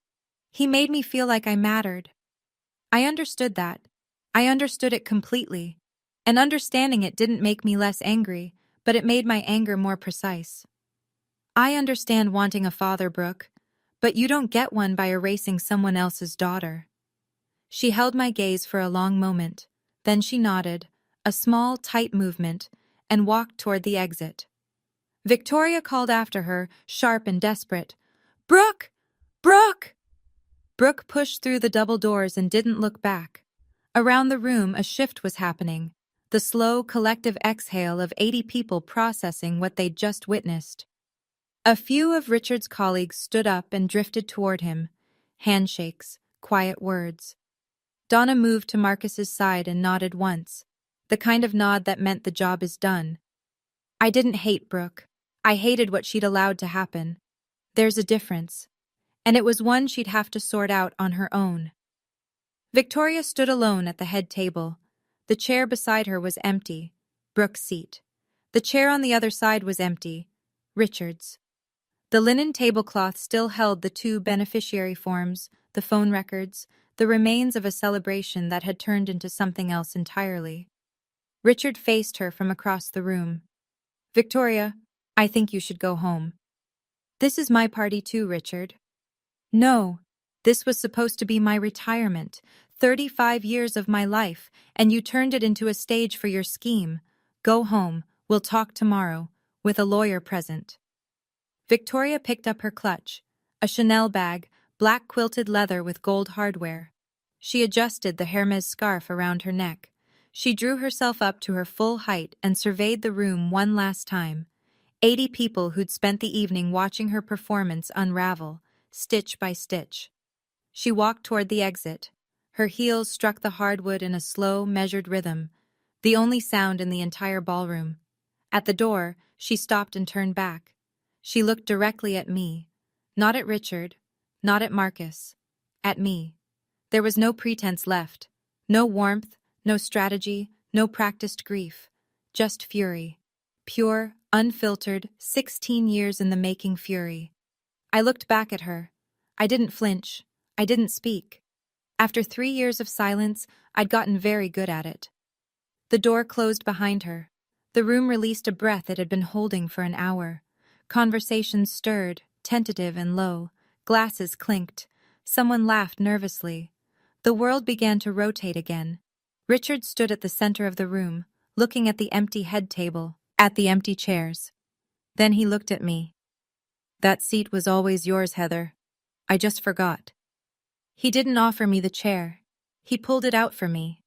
"He made me feel like I mattered." I understood that. I understood it completely. And understanding it didn't make me less angry, but it made my anger more precise. "I understand wanting a father, Brooke, but you don't get one by erasing someone else's daughter." She held my gaze for a long moment, then she nodded, a small, tight movement, and walked toward the exit. Victoria called after her, sharp and desperate. "Brooke! Brooke!" Brooke pushed through the double doors and didn't look back. Around the room, a shift was happening, the slow, collective exhale of 80 people processing what they'd just witnessed. A few of Richard's colleagues stood up and drifted toward him. Handshakes, quiet words. Donna moved to Marcus's side and nodded once, the kind of nod that meant the job is done. I didn't hate Brooke. I hated what she'd allowed to happen. There's a difference. And it was one she'd have to sort out on her own. Victoria stood alone at the head table. The chair beside her was empty, Brooke's seat. The chair on the other side was empty, Richard's. The linen tablecloth still held the 2 beneficiary forms, the phone records, the remains of a celebration that had turned into something else entirely. Richard faced her from across the room. "Victoria, I think you should go home." "This is my party too, Richard." "No, this was supposed to be my retirement, 35 years of my life, and you turned it into a stage for your scheme. Go home, we'll talk tomorrow, with a lawyer present." Victoria picked up her clutch, a Chanel bag, black quilted leather with gold hardware. She adjusted the Hermes scarf around her neck. She drew herself up to her full height and surveyed the room one last time. 80 people who'd spent the evening watching her performance unravel, stitch by stitch. She walked toward the exit. Her heels struck the hardwood in a slow, measured rhythm, the only sound in the entire ballroom. At the door, she stopped and turned back. She looked directly at me. Not at Richard, not at Marcus. At me. There was no pretense left. No warmth, no strategy, no practiced grief. Just fury. Pure, unfiltered, 16 years in the making fury. I looked back at her. I didn't flinch. I didn't speak. After 3 years of silence, I'd gotten very good at it. The door closed behind her. The room released a breath it had been holding for an hour. Conversations stirred, tentative and low. Glasses clinked. Someone laughed nervously. The world began to rotate again. Richard stood at the center of the room, looking at the empty head table, at the empty chairs. Then he looked at me. "That seat was always yours, Heather. I just forgot." He didn't offer me the chair. He pulled it out for me.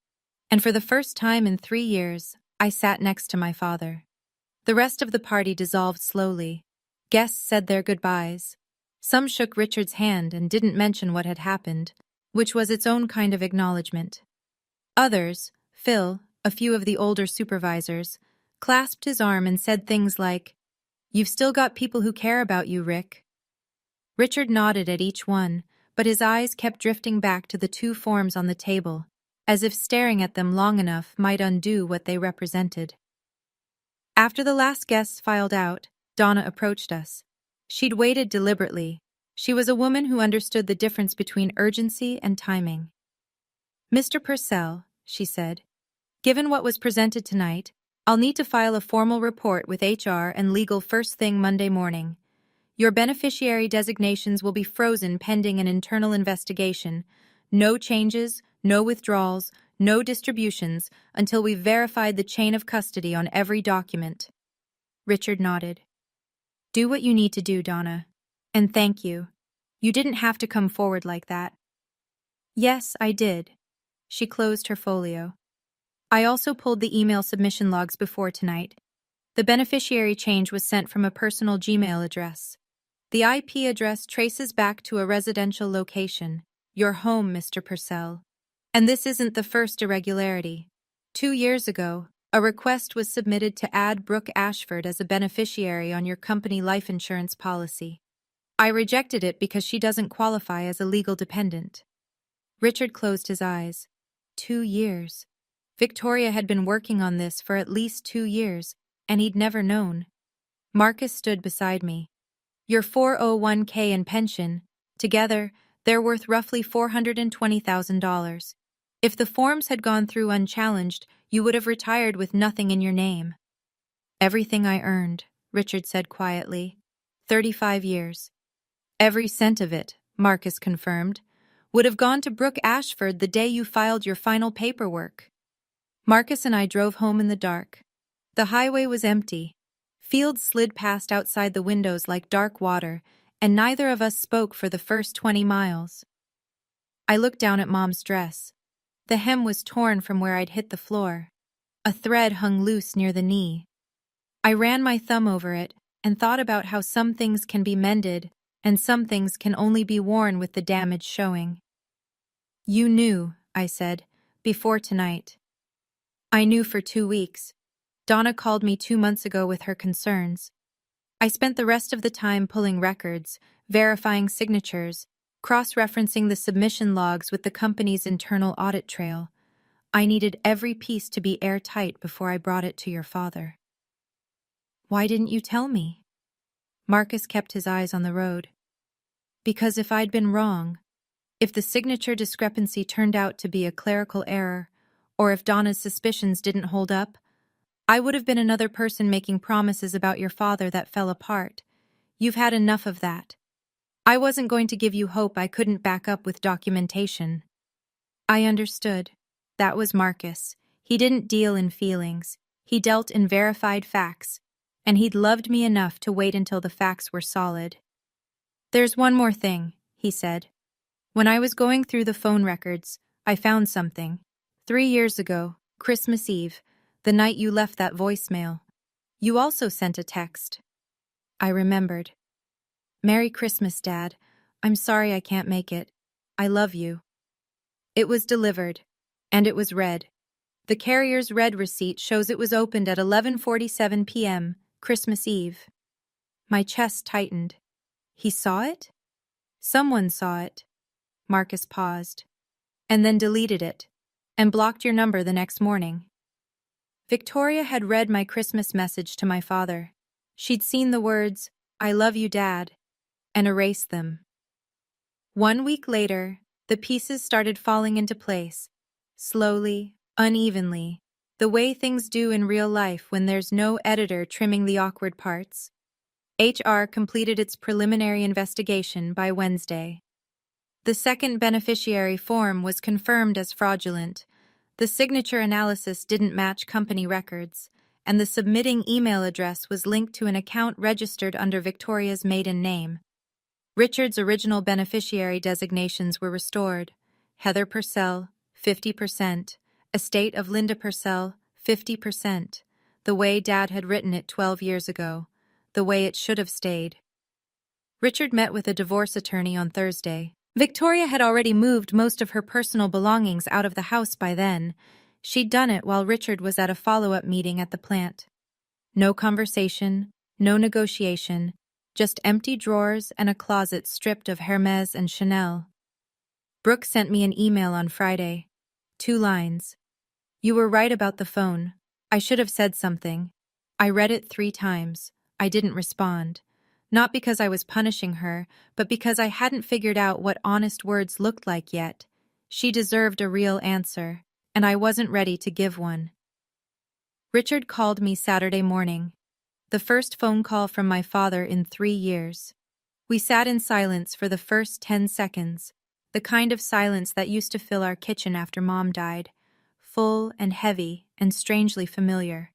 And for the first time in 3 years, I sat next to my father. The rest of the party dissolved slowly. Guests said their goodbyes. Some shook Richard's hand and didn't mention what had happened, which was its own kind of acknowledgement. Others, Phil, a few of the older supervisors, clasped his arm and said things like, "You've still got people who care about you, Rick." Richard nodded at each one, but his eyes kept drifting back to the 2 forms on the table, as if staring at them long enough might undo what they represented. After the last guests filed out, Donna approached us. She'd waited deliberately. She was a woman who understood the difference between urgency and timing. "Mr. Purcell," she said, "given what was presented tonight, I'll need to file a formal report with HR and legal first thing Monday morning. Your beneficiary designations will be frozen pending an internal investigation. No changes, no withdrawals, no distributions until we've verified the chain of custody on every document." Richard nodded. "Do what you need to do, Donna. And thank you. You didn't have to come forward like that." "Yes, I did." She closed her folio. I also pulled the email submission logs before tonight. The beneficiary change was sent from a personal Gmail address. The IP address traces back to a residential location, your home, Mr. Purcell. And this isn't the first irregularity. 2 years ago, a request was submitted to add Brooke Ashford as a beneficiary on your company life insurance policy. I rejected it because she doesn't qualify as a legal dependent. Richard closed his eyes. 2 years. Victoria had been working on this for at least 2 years, and he'd never known. Marcus stood beside me. Your 401k and pension, together, they're worth roughly $420,000. If the forms had gone through unchallenged, you would have retired with nothing in your name. Everything I earned, Richard said quietly. 35 years. Every cent of it, Marcus confirmed, would have gone to Brooke Ashford the day you filed your final paperwork. Marcus and I drove home in the dark. The highway was empty. Fields slid past outside the windows like dark water, and neither of us spoke for the first 20 miles. I looked down at Mom's dress. The hem was torn from where I'd hit the floor. A thread hung loose near the knee. I ran my thumb over it and thought about how some things can be mended and some things can only be worn with the damage showing. You knew, I said, before tonight. I knew for 2 weeks. Donna called me 2 months ago with her concerns. I spent the rest of the time pulling records, verifying signatures, cross-referencing the submission logs with the company's internal audit trail. I needed every piece to be airtight before I brought it to your father. Why didn't you tell me? Marcus kept his eyes on the road. Because if I'd been wrong, if the signature discrepancy turned out to be a clerical error, or if Donna's suspicions didn't hold up, I would have been another person making promises about your father that fell apart. You've had enough of that. I wasn't going to give you hope I couldn't back up with documentation. I understood. That was Marcus. He didn't deal in feelings. He dealt in verified facts, and he'd loved me enough to wait until the facts were solid. There's one more thing, he said. When I was going through the phone records, I found something. 3 years ago, Christmas Eve, the night you left that voicemail. You also sent a text. I remembered. Merry Christmas, Dad. I'm sorry I can't make it. I love you. It was delivered, and it was read. The carrier's red receipt shows it was opened at 11:47 p.m., Christmas Eve. My chest tightened. He saw it? Someone saw it. Marcus paused. And then deleted it, and blocked your number the next morning. Victoria had read my Christmas message to my father. She'd seen the words, I love you, Dad, and erased them. 1 week later, the pieces started falling into place, slowly, unevenly, the way things do in real life when there's no editor trimming the awkward parts. HR completed its preliminary investigation by Wednesday. The second beneficiary form was confirmed as fraudulent. The signature analysis didn't match company records, and the submitting email address was linked to an account registered under Victoria's maiden name. Richard's original beneficiary designations were restored. Heather Purcell, 50%. Estate of Linda Purcell, 50%. The way Dad had written it 12 years ago. The way it should have stayed. Richard met with a divorce attorney on Thursday. Victoria had already moved most of her personal belongings out of the house by then. She'd done it while Richard was at a follow-up meeting at the plant. No conversation, no negotiation, just empty drawers and a closet stripped of Hermes and Chanel. Brooke sent me an email on Friday. 2 lines. You were right about the phone. I should have said something. I read it 3 times. I didn't respond. Not because I was punishing her, but because I hadn't figured out what honest words looked like yet. She deserved a real answer, and I wasn't ready to give one. Richard called me Saturday morning. The first phone call from my father in 3 years. We sat in silence for the first 10 seconds, the kind of silence that used to fill our kitchen after Mom died, full and heavy and strangely familiar.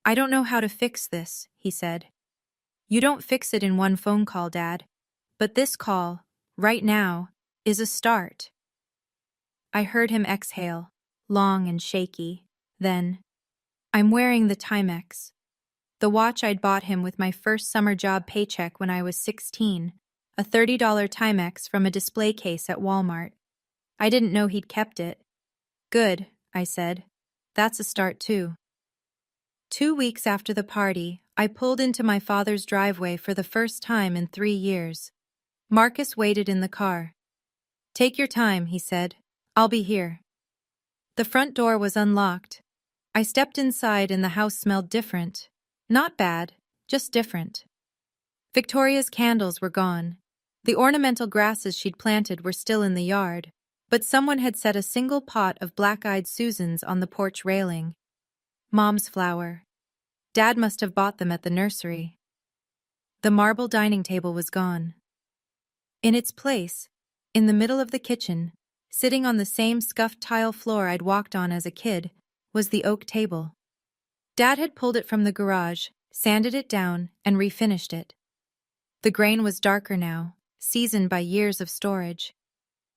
I don't know how to fix this, he said. You don't fix it in one phone call, Dad. But this call, right now, is a start. I heard him exhale. long and shaky. Then, I'm wearing the Timex, the watch I'd bought him with my first summer job paycheck when I was 16, a $30 Timex from a display case at Walmart. I didn't know he'd kept it. Good, I said. That's a start too. 2 weeks after the party, I pulled into my father's driveway for the first time in 3 years. Marcus waited in the car. Take your time, he said. I'll be here. The front door was unlocked. I stepped inside and the house smelled different. Not bad, just different. Victoria's candles were gone. The ornamental grasses she'd planted were still in the yard, but someone had set a single pot of black-eyed Susans on the porch railing. Mom's flower. Dad must have bought them at the nursery. The marble dining table was gone. In its place, in the middle of the kitchen, sitting on the same scuffed tile floor I'd walked on as a kid, was the oak table. Dad had pulled it from the garage, sanded it down, and refinished it. The grain was darker now, seasoned by years of storage.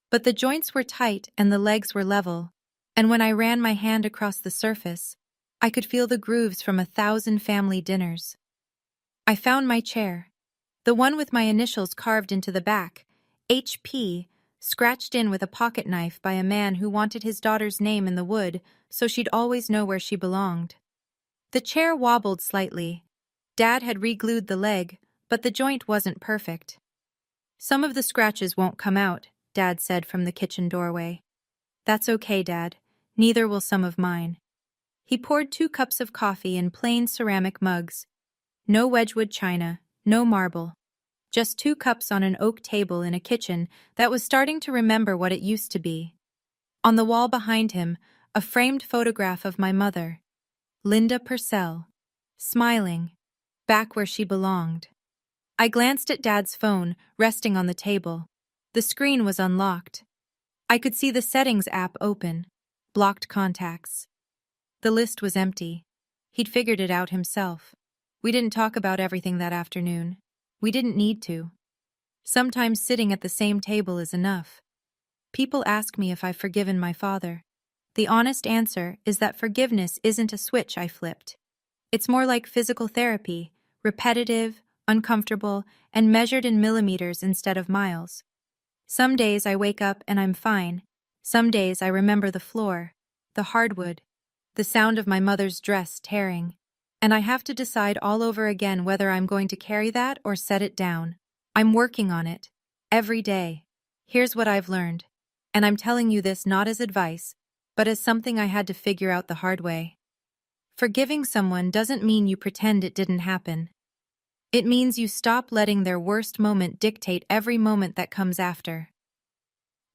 But the joints were tight and the legs were level, and when I ran my hand across the surface, I could feel the grooves from 1,000 family dinners. I found my chair, the one with my initials carved into the back, HP, scratched in with a pocket knife by a man who wanted his daughter's name in the wood so she'd always know where she belonged. The chair wobbled slightly. Dad had re-glued the leg, but the joint wasn't perfect. Some of the scratches won't come out, Dad said from the kitchen doorway. That's okay, Dad. Neither will some of mine. He poured 2 cups of coffee in plain ceramic mugs. No Wedgwood china, no marble. Just 2 cups on an oak table in a kitchen that was starting to remember what it used to be. On the wall behind him, a framed photograph of my mother, Linda Purcell, smiling, back where she belonged. I glanced at Dad's phone, resting on the table. The screen was unlocked. I could see the settings app open, blocked contacts. The list was empty. He'd figured it out himself. We didn't talk about everything that afternoon. We didn't need to. Sometimes sitting at the same table is enough. People ask me if I've forgiven my father. The honest answer is that forgiveness isn't a switch I flipped. It's more like physical therapy, repetitive, uncomfortable, and measured in millimeters instead of miles. Some days I wake up and I'm fine. Some days I remember the floor, the hardwood, the sound of my mother's dress tearing. And I have to decide all over again whether I'm going to carry that or set it down. I'm working on it. Every day. Here's what I've learned. And I'm telling you this not as advice, but as something I had to figure out the hard way. Forgiving someone doesn't mean you pretend it didn't happen. It means you stop letting their worst moment dictate every moment that comes after.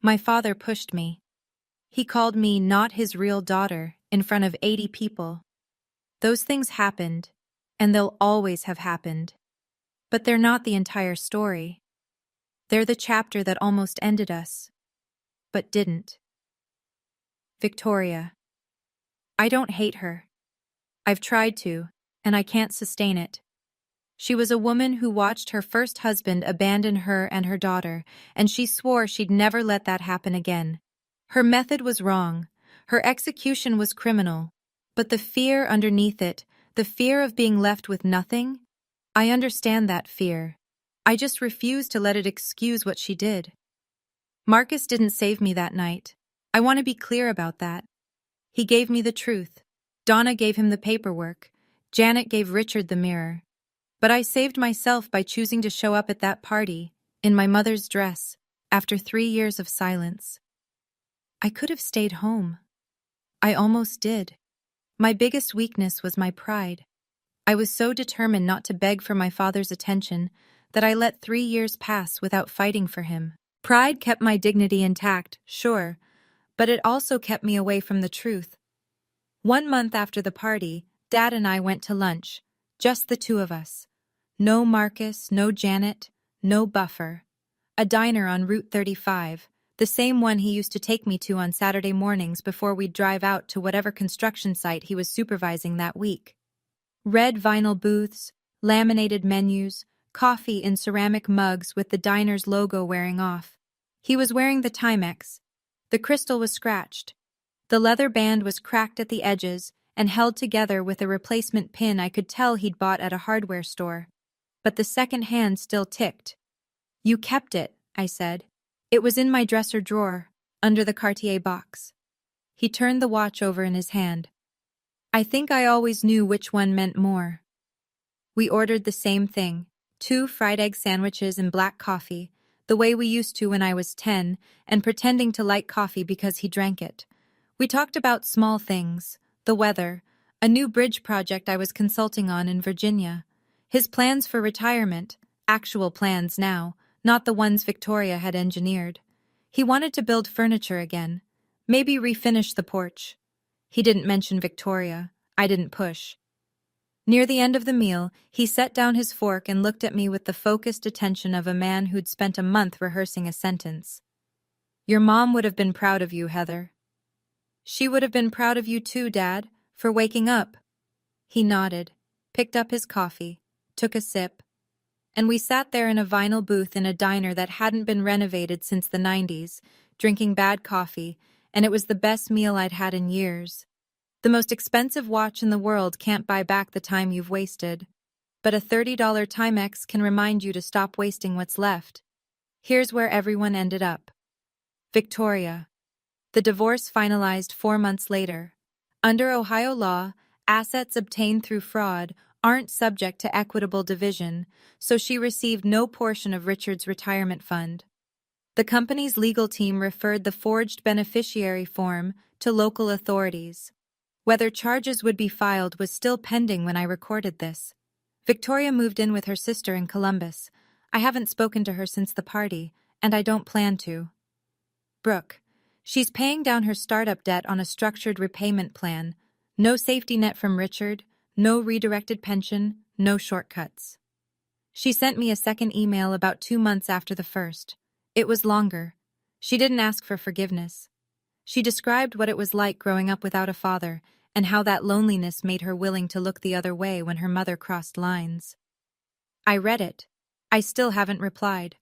My father pushed me. He called me not his real daughter in front of 80 people. Those things happened, and they'll always have happened. But they're not the entire story. They're the chapter that almost ended us, but didn't. Victoria. I don't hate her. I've tried to, and I can't sustain it. She was a woman who watched her first husband abandon her and her daughter, and she swore she'd never let that happen again. Her method was wrong. Her execution was criminal. But the fear underneath it, the fear of being left with nothing, I understand that fear. I just refuse to let it excuse what she did. Marcus didn't save me that night. I want to be clear about that. He gave me the truth. Donna gave him the paperwork. Janet gave Richard the mirror. But I saved myself by choosing to show up at that party, in my mother's dress, after 3 years of silence. I could have stayed home. I almost did. My biggest weakness was my pride. I was so determined not to beg for my father's attention that I let 3 years pass without fighting for him. Pride kept my dignity intact, sure, but it also kept me away from the truth. 1 month after the party, Dad and I went to lunch, just the 2 of us. No Marcus, no Janet, no buffer. A diner on Route 35, the same one he used to take me to on Saturday mornings before we'd drive out to whatever construction site he was supervising that week. Red vinyl booths, laminated menus, coffee in ceramic mugs with the diner's logo wearing off. He was wearing the Timex. The crystal was scratched. The leather band was cracked at the edges and held together with a replacement pin I could tell he'd bought at a hardware store. But the second hand still ticked. "You kept it," I said. "It was in my dresser drawer, under the Cartier box." He turned the watch over in his hand. "I think I always knew which one meant more." We ordered the same thing, 2 fried egg sandwiches and black coffee, the way we used to when I was 10, and pretending to like coffee because he drank it. We talked about small things, the weather, a new bridge project I was consulting on in Virginia, his plans for retirement, actual plans now, not the ones Victoria had engineered. He wanted to build furniture again, maybe refinish the porch. He didn't mention Victoria. I didn't push. Near the end of the meal, he set down his fork and looked at me with the focused attention of a man who'd spent a month rehearsing a sentence. "Your mom would have been proud of you, Heather." "She would have been proud of you too, Dad, for waking up." He nodded, picked up his coffee, took a sip, and we sat there in a vinyl booth in a diner that hadn't been renovated since the 90s, drinking bad coffee, and it was the best meal I'd had in years. The most expensive watch in the world can't buy back the time you've wasted, but a $30 Timex can remind you to stop wasting what's left. Here's where everyone ended up. Victoria. The divorce finalized 4 months later. Under Ohio law, assets obtained through fraud aren't subject to equitable division, so she received no portion of Richard's retirement fund. The company's legal team referred the forged beneficiary form to local authorities. Whether charges would be filed was still pending when I recorded this. Victoria moved in with her sister in Columbus. I haven't spoken to her since the party, and I don't plan to. Brooke. She's paying down her startup debt on a structured repayment plan. No safety net from Richard, no redirected pension, no shortcuts. She sent me a second email about 2 months after the first. It was longer. She didn't ask for forgiveness. She described what it was like growing up without a father, and how that loneliness made her willing to look the other way when her mother crossed lines. I read it. I still haven't replied.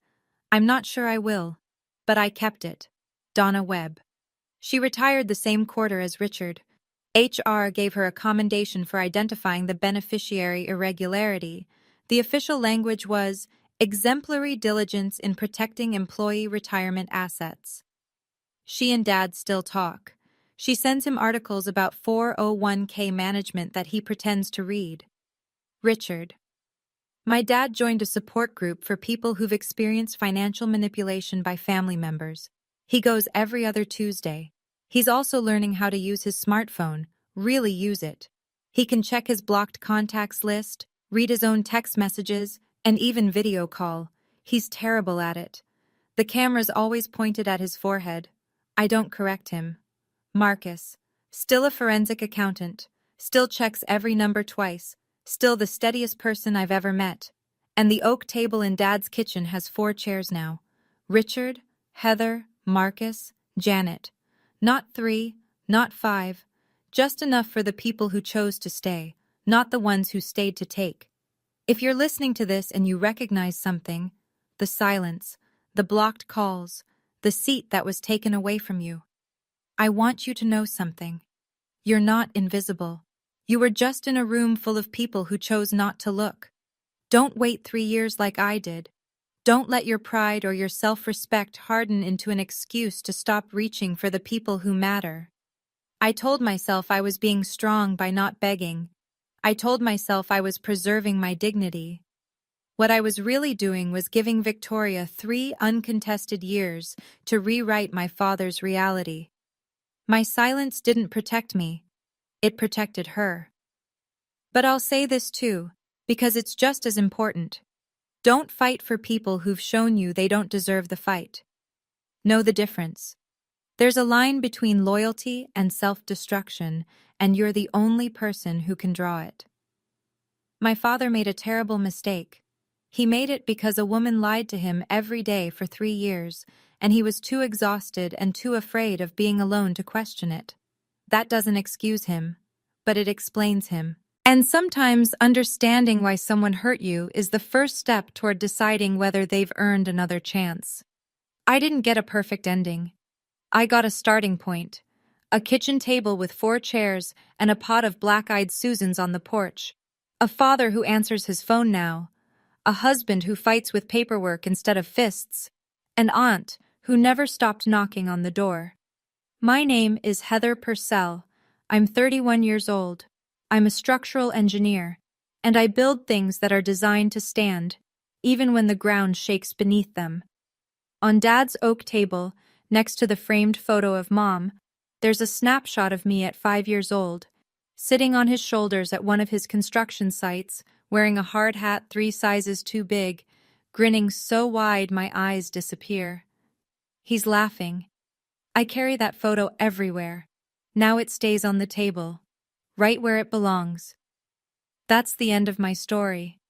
I'm not sure I will. But I kept it. Donna Webb. She retired the same quarter as Richard. HR gave her a commendation for identifying the beneficiary irregularity. The official language was exemplary diligence in protecting employee retirement assets. She and Dad still talk. She sends him articles about 401k management that he pretends to read. Richard. My dad joined a support group for people who've experienced financial manipulation by family members. He goes every other Tuesday. He's also learning how to use his smartphone, really use it. He can check his blocked contacts list, read his own text messages, and even video call. He's terrible at it. The camera's always pointed at his forehead. I don't correct him. Marcus. Still a forensic accountant. Still checks every number twice. Still the steadiest person I've ever met. And the oak table in Dad's kitchen has 4 chairs now. Richard, Heather, Marcus, Janet. Not 3, not 5. Just enough for the people who chose to stay, not the ones who stayed to take. If you're listening to this and you recognize something, the silence, the blocked calls, the seat that was taken away from you, I want you to know something. You're not invisible. You were just in a room full of people who chose not to look. Don't wait 3 years like I did. Don't let your pride or your self-respect harden into an excuse to stop reaching for the people who matter. I told myself I was being strong by not begging. I told myself I was preserving my dignity. What I was really doing was giving Victoria 3 uncontested years to rewrite my father's reality. My silence didn't protect me. It protected her. But I'll say this too, because it's just as important. Don't fight for people who've shown you they don't deserve the fight. Know the difference. There's a line between loyalty and self-destruction, and you're the only person who can draw it. My father made a terrible mistake. He made it because a woman lied to him every day for 3 years, and he was too exhausted and too afraid of being alone to question it. That doesn't excuse him, but it explains him. And sometimes understanding why someone hurt you is the first step toward deciding whether they've earned another chance. I didn't get a perfect ending. I got a starting point. A kitchen table with 4 chairs and a pot of black-eyed Susans on the porch. A father who answers his phone now. A husband who fights with paperwork instead of fists. An aunt who never stopped knocking on the door. My name is Heather Purcell. I'm 31 years old. I'm a structural engineer, and I build things that are designed to stand, even when the ground shakes beneath them. On Dad's oak table, next to the framed photo of Mom, there's a snapshot of me at 5 years old, sitting on his shoulders at one of his construction sites, wearing a hard hat 3 sizes too big, grinning so wide my eyes disappear. He's laughing. I carry that photo everywhere. Now it stays on the table, right where it belongs. That's the end of my story.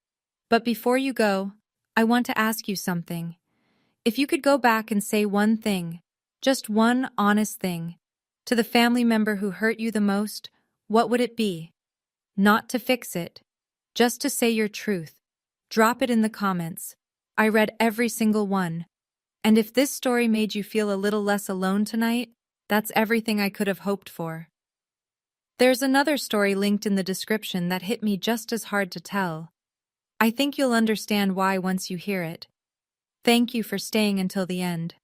But before you go, I want to ask you something. If you could go back and say one thing, just one honest thing, to the family member who hurt you the most, what would it be? Not to fix it, just to say your truth. Drop it in the comments. I read every single one. And if this story made you feel a little less alone tonight, that's everything I could have hoped for. There's another story linked in the description that hit me just as hard to tell. I think you'll understand why once you hear it. Thank you for staying until the end.